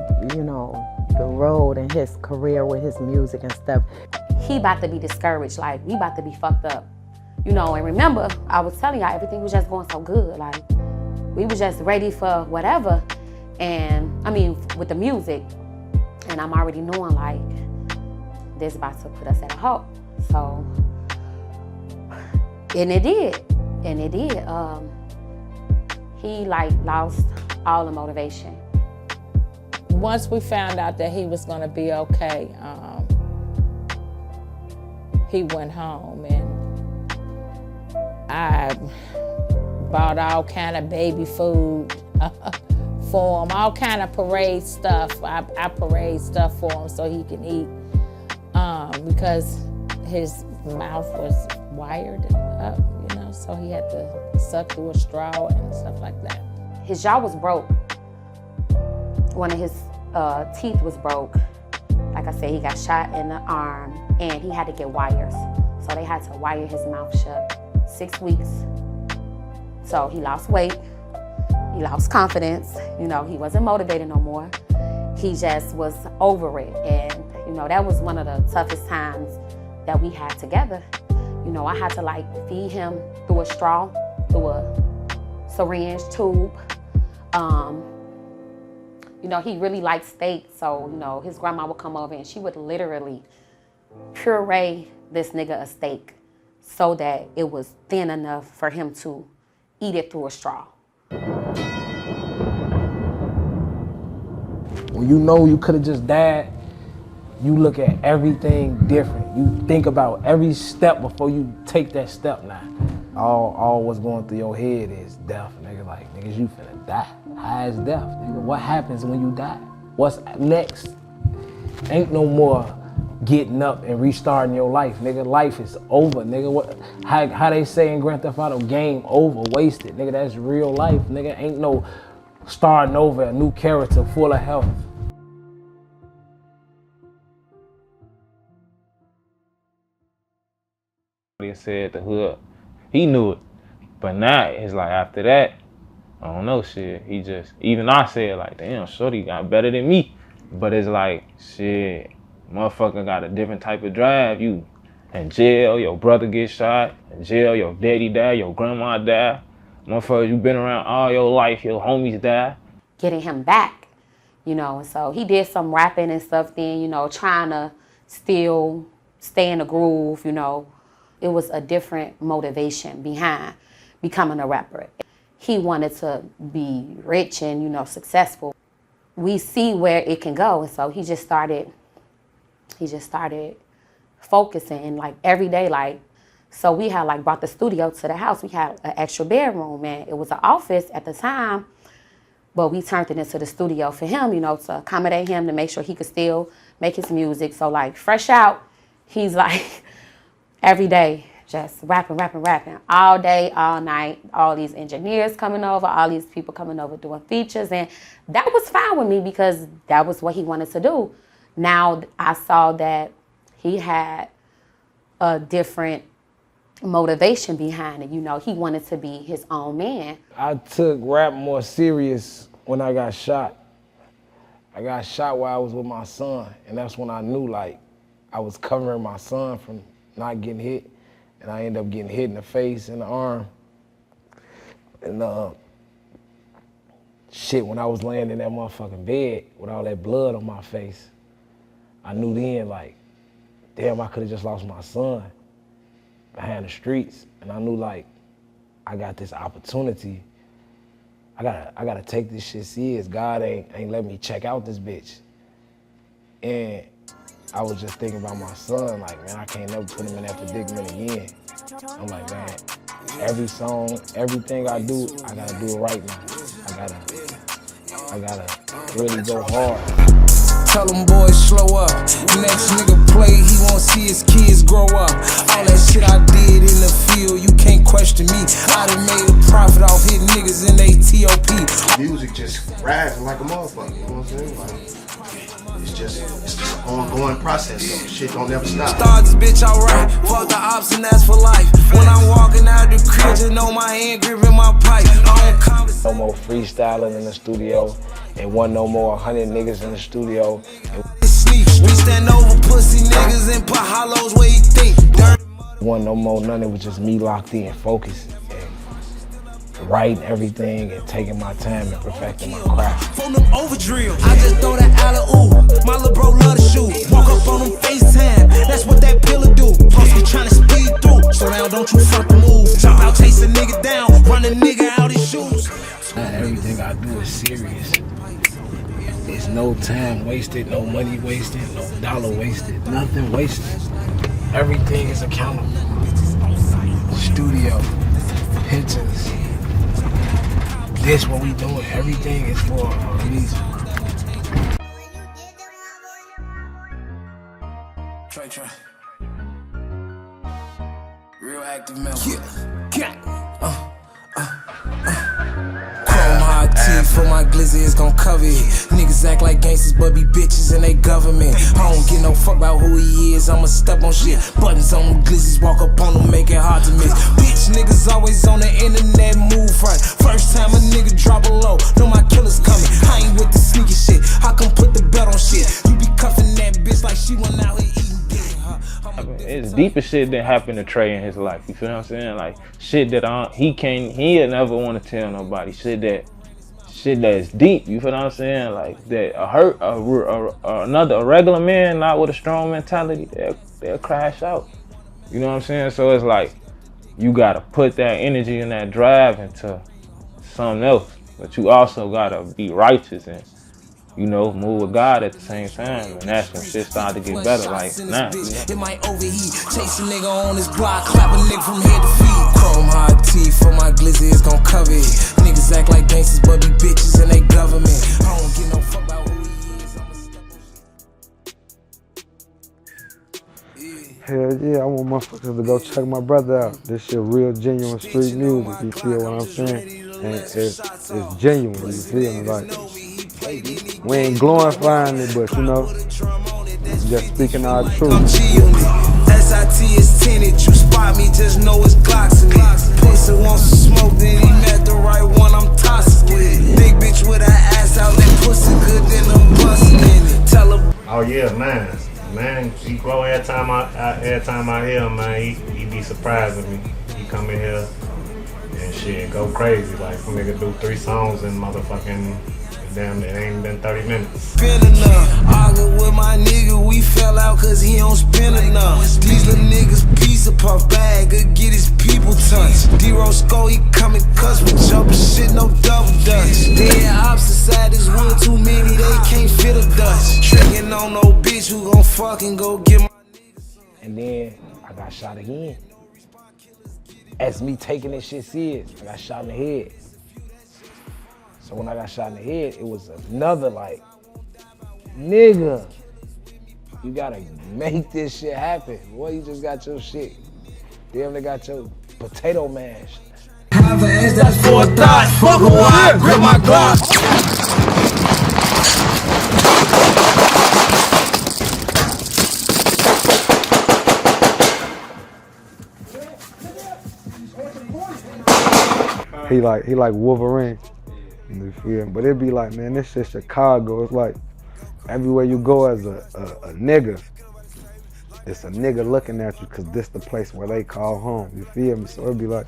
the road in his career with his music and stuff. He about to be discouraged, like we about to be fucked up. And remember, I was telling y'all everything was just going so good. Like, we was just ready for whatever. And, with the music. And I'm already knowing, like, this about to put us at a halt. So, and it did. He, like, lost all the motivation. Once we found out that he was going to be okay, he went home, and I bought all kind of baby food for him, all kind of parade stuff. I parade stuff for him so he can eat, because his mouth was wired up, so he had to suck through a straw and stuff like that. His jaw was broke. One of his teeth was broke. Like I said, he got shot in the arm and he had to get wires. So they had to wire his mouth shut 6 weeks. So he lost weight. He lost confidence. You know, he wasn't motivated no more. He just was over it. And, you know, that was one of the toughest times that we had together. You know, I had to like feed him through a straw, through a syringe tube. You know, he really liked steak, so, you know, his grandma would come over and she would literally puree this nigga a steak so that it was thin enough for him to eat it through a straw. When you know you could have just died, you look at everything different. You think about every step before you take that step now. All what's going through your head is death, nigga. Like, niggas, you finna die. High as death, nigga. What happens when you die? What's next? Ain't no more getting up and restarting your life, nigga. Life is over, nigga. How they say in Grand Theft Auto, game over, wasted, nigga. That's real life, nigga. Ain't no starting over a new character full of health. He said the hood, he knew it, but now it's like after that, I don't know, shit. He just, even I said like, damn, shorty got better than me, but it's like, shit, motherfucker got a different type of drive. You in jail, your brother get shot, in jail, your daddy died, your grandma died, motherfucker, you been around all your life, your homies died. Getting him back, you know, and so he did some rapping and stuff then, you know, trying to still stay in the groove, you know. It was a different motivation behind becoming a rapper. He wanted to be rich and, you know, successful. We see where it can go, and so he just started focusing, like every day, like, so we had like brought the studio to the house. We had an extra bedroom, and it was an office at the time, but we turned it into the studio for him, you know, to accommodate him, to make sure he could still make his music. So like fresh out, he's like every day just rapping all day, all night, all these engineers coming over, all these people coming over doing features, and that was fine with me because that was what he wanted to do. Now I saw that he had a different motivation behind it. You know, he wanted to be his own man. I took rap more serious when I got shot. I got shot while I was with my son, and that's when I knew, like, I was covering my son from not getting hit, and I ended up getting hit in the face and the arm. And shit, when I was laying in that motherfucking bed with all that blood on my face, I knew then, like, damn, I could have just lost my son behind the streets. And I knew, like, I got this opportunity. I gotta take this shit serious. God ain't let me check out this bitch. And I was just thinking about my son, like, man, I can't never put him in that predicament again. I'm like, man, every song, everything I do, I gotta do it right now. I gotta really go hard. Tell them boys slow up. Next nigga play, he won't see his kids grow up. All that shit I did in the field, you can't question me. I done made a profit off hitting niggas in they TOP. Music just rising like a motherfucker, you know what I'm saying? Like, it's just an ongoing process, so shit don't never stop. Start this bitch alright, fuck the ops and that's for life. When I'm walking out the crib, just know my hand gripping my pipe. No more freestyling in the studio, and wasn't no more 100 niggas in the studio. We stand over pussy niggas and put hollows where you think. Wasn't no more none, it was just me locked in, focused, and writing everything and taking my time and perfecting my craft. Phone them over drill. I just throw that alley-oop. My little bro love to shoot. Walk up on them FaceTime. That's what that pillar do. Plus we tryna speed through. So now don't you fucking move. Jump out, chase a nigga down. Run a nigga out his shoes. Not everything I do is serious. There's no time wasted, no money wasted, no dollar wasted, nothing wasted. Everything is accountable. Studio, pictures. This what we doing, everything is for a reason. TrayTray. Real active member. Chrome high teeth for my glizzy is gon' cover it. Niggas act like gangsters, but be bitches in they government. I don't give no fuck about who he is, I'ma step on shit. Buttons on them glizzies, walk up on them, make it hard to miss. Bitch, niggas always on the internet, move front. First time a nigga drop a low, know my killer's coming. I ain't with the sneaky shit, I can put the belt on shit. You be cuffing that bitch like she went out here eating dick, huh? It's deeper shit that happened to Trey in his life. You feel what I'm saying? Like shit that he'll never want to tell nobody. Shit that's deep. You feel what I'm saying? Like that a regular man not with a strong mentality, they'll crash out. You know what I'm saying? So it's like you gotta put that energy and that drive into something else, but you also gotta be righteous and, you know, move with God at the same time, and that's when shit started to get better. Like nah, you know? It might overheat. Chase a nigga on his block, clap a nigga from head to feet. Chrome hard teeth for my glizzy is gon' cover it. Niggas act like gangsters, but be bitches in they government. I don't give no fuck about who he is. I'ma step on shit. Hell yeah, I want motherfuckers to go check my brother out. This shit real genuine street music, you feel what I'm saying? And it's genuine, you feel me? Like, we ain't glorifying it, but you know, just speaking our truth. SIT is tinted, you spot me, just know it's Glocks in it. Pussy wants to smoke, then he met the right one, I'm tossing with it. Big bitch with her ass out, that pussy good, then I'm busting in it. Tell her. Oh yeah, man, he grow every time I hear him, man. He be surprising me. He come in here and shit go crazy. Like some nigga do 3 songs in motherfucking damn, it ain't been 30 minutes. Spin enough, arguing with my nigga, we fell out cause he don't spin enough. These little niggas piece of puff bag, could get his people touched. D-Roscoe, he coming cuss with jumping shit, no double dutch. Dead opposite side is wood, too many, they can't fit a Dutch. Tricking on no bitch who gon' fucking go get my niggas. And then I got shot again. As me taking this shit serious, I got shot in the head. So when I got shot in the head, it was another like, nigga, you gotta make this shit happen. Boy, you just got your shit. Damn, they got your potato mash. That's for a thought, fuck a while, grip my Glock. He like Wolverine. You feel me? But it be like, man, this shit Chicago. It's like everywhere you go as a nigga, it's a nigga looking at you because this the place where they call home. You feel me? So it be like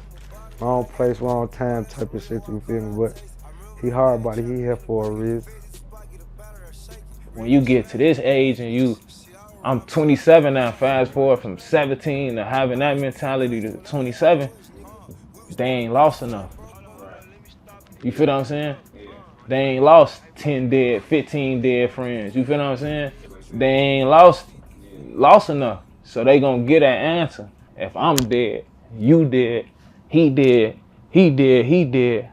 wrong place, wrong time type of shit. You feel me? But he hard body. He here for a reason. When you get to this age and I'm 27 now, fast forward from 17 to having that mentality to 27, they ain't lost enough. You feel what I'm saying? They ain't lost 10 dead, 15 dead friends. You feel what I'm saying? They ain't lost enough. So they gonna get that answer. If I'm dead, you dead, he dead, he dead, he dead.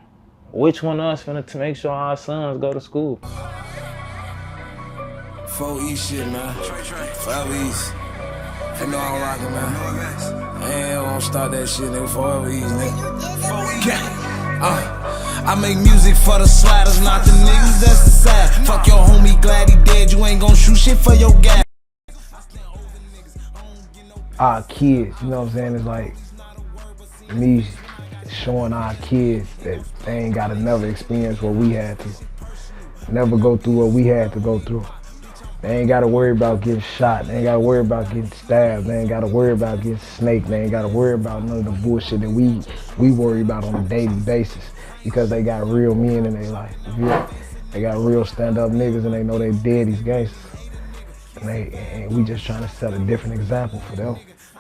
Which one of us finna to make sure our sons go to school? 4E shit, man. 5E's. You know I'm rockin', man. I ain't gonna start that shit, nigga. 4E's, nigga. I make music for the sliders, not the niggas that's the side. Fuck your homie, glad he dead. You ain't gon' shoot shit for your guy. Our kids, you know what I'm saying? It's like me showing our kids that they ain't gotta never experience what we had to. Never go through what we had to go through. They ain't gotta worry about getting shot. They ain't gotta worry about getting stabbed. They ain't gotta worry about getting snaked. They ain't gotta worry about none of the bullshit that we worry about on a daily basis because they got real men in their life. They got real stand-up niggas and they know they daddy's gangsters. And we just trying to set a different example for them.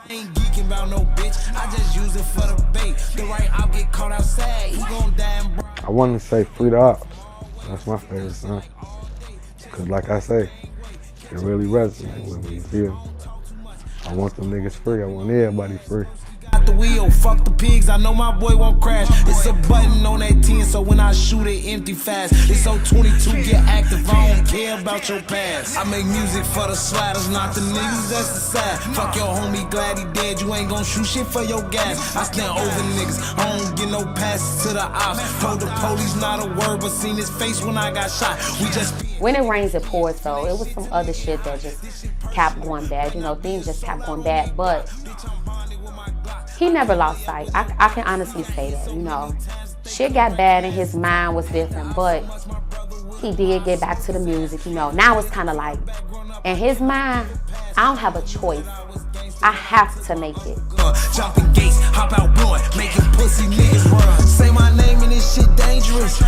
Ain't geeking about no bitch. I just use it for the bait. The right I'll get caught outside. He gon' die and I want to say Free the Ops. That's my favorite song. Cause like I say, it really resonates with me, you feel me? I want them niggas free, I want everybody free. the wheel. Fuck the pigs, I know my boy won't crash. It's a button on that 10, so when I shoot it empty fast. It's so 22, get active, I don't care about your past. I make music for the sliders, not the niggas that's the side. Fuck your homie, glad he dead, you ain't gon' shoot shit for your gas. I stand over niggas, I don't get no passes to the ops. Told the police not a word, but seen his face when I got shot. We just when it rains, it pours, so it was some other shit that just kept going bad. You know, things just kept going bad, but he never lost sight. I can honestly say that, you know. Shit got bad and his mind was different, but he did get back to the music, you know. Now it's kind of like, in his mind, I don't have a choice. I have to make it. Jumping gates, hop out blowing, making pussy niggas run. Say my name and this shit dangerous.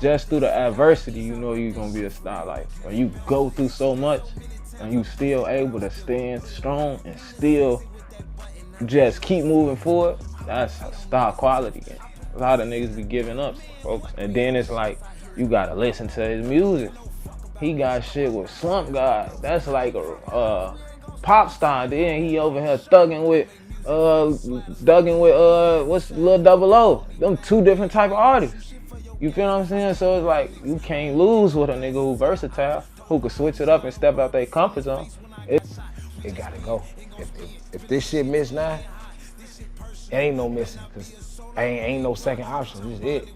Just through the adversity, you know you're gonna be a star. Like, when you go through so much and you still able to stand strong and still just keep moving forward, that's a star quality. A lot of niggas be giving up, folks. And then it's like, you gotta listen to his music. He got shit with Slump God. That's like a pop star. Then he over here thugging with what's Lil Double O. Them two different type of artists. You feel what I'm saying? So it's like, you can't lose with a nigga who versatile, who could switch it up and step out their comfort zone. It gotta go. If this shit miss now, it ain't no missing, cause ain't no second option. This is it.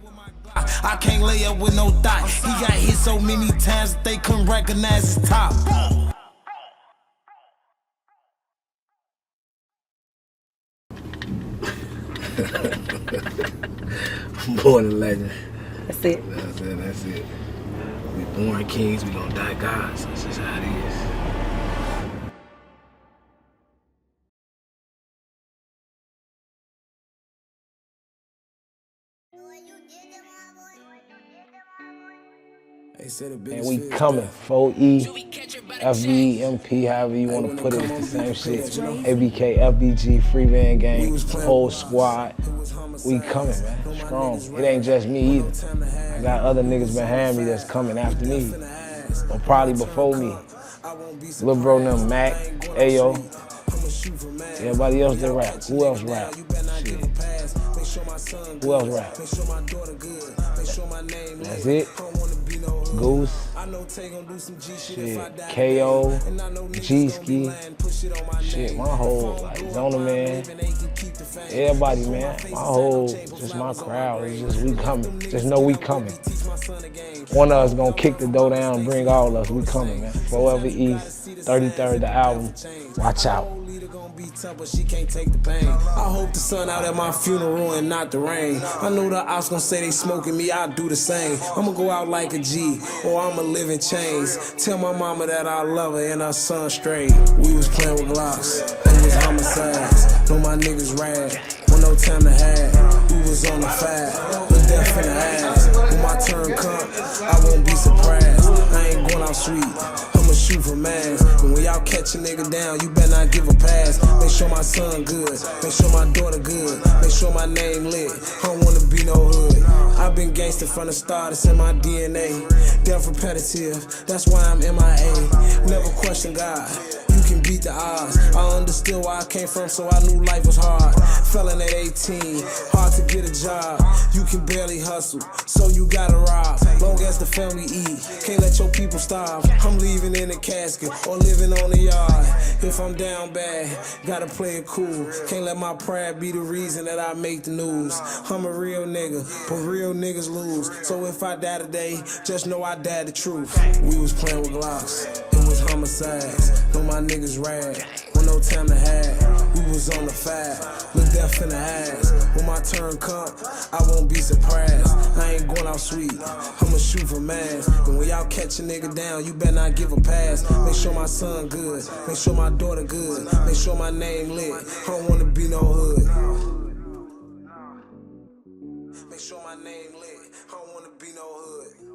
I can't lay up with no thought. He got hit so many times that they couldn't recognize his top. Born a legend. That's it. That's it. We born kings, we gonna die gods. That's just how it is. And we coming, 4E, FB, MP, however you want to put it, it's the same shit. ABK, FBG, Free Van Gang, whole squad. We coming, man, strong. It ain't just me either. I got other niggas behind me that's coming after me, or probably before me. Lil bro them, Mac, Ayo, everybody else that rap. Who else rap? Shit. Who else rap? That's it. Goose, shit, KO, G-Ski, shit, my whole, like, Zona Man, everybody, man, my whole, just my crowd, it's just we coming, just know we coming. One of us gonna kick the door down and bring all of us, we coming, man. Forever East, 33rd, the album, watch out. But she can't take the pain. I hope the sun out at my funeral and not the rain. I know the ops gon' say they smoking me, I do the same. I'ma go out like a G, or I'ma live in chains. Tell my mama that I love her and her son straight. We was playing with Glocks, it was homicides. Know my niggas rad, with no time to have. We was on the fire, with death in the ass. When my turn come, I won't be surprised. I ain't going out sweet, I'ma shoot for mass. But when y'all catch a nigga down, you better not give a pass. Make sure my son good, make sure my daughter good, make sure my name lit. I don't wanna be no hood. I've been gangster from the start, it's in my DNA. Death repetitive, that's why I'm MIA. Never question God, you can beat the odds. I understood where I came from, so I knew life was hard. Felon at 18, hard to get a job. You can barely hustle, so you gotta rob. Long as the family eat, can't let your people starve. I'm leaving in a casket or living on the yard. If I'm down bad, gotta play it cool. Can't let my pride be the reason that I make the news. I'm a real nigga, but real niggas lose. So if I die today, just know I died the truth. We was playing with Glocks, it was homicides. Know my niggas rad, with no time to have. We was on the fire, look death in the ass. When my turn come, I won't be surprised. I ain't going out sweet, I'ma shoot for mass. And when y'all catch a nigga down, you better not give a pass. Make sure my son good, make sure my daughter good, make sure my name lit. I don't wanna be no hood. Make sure my name lit, I don't wanna be no hood.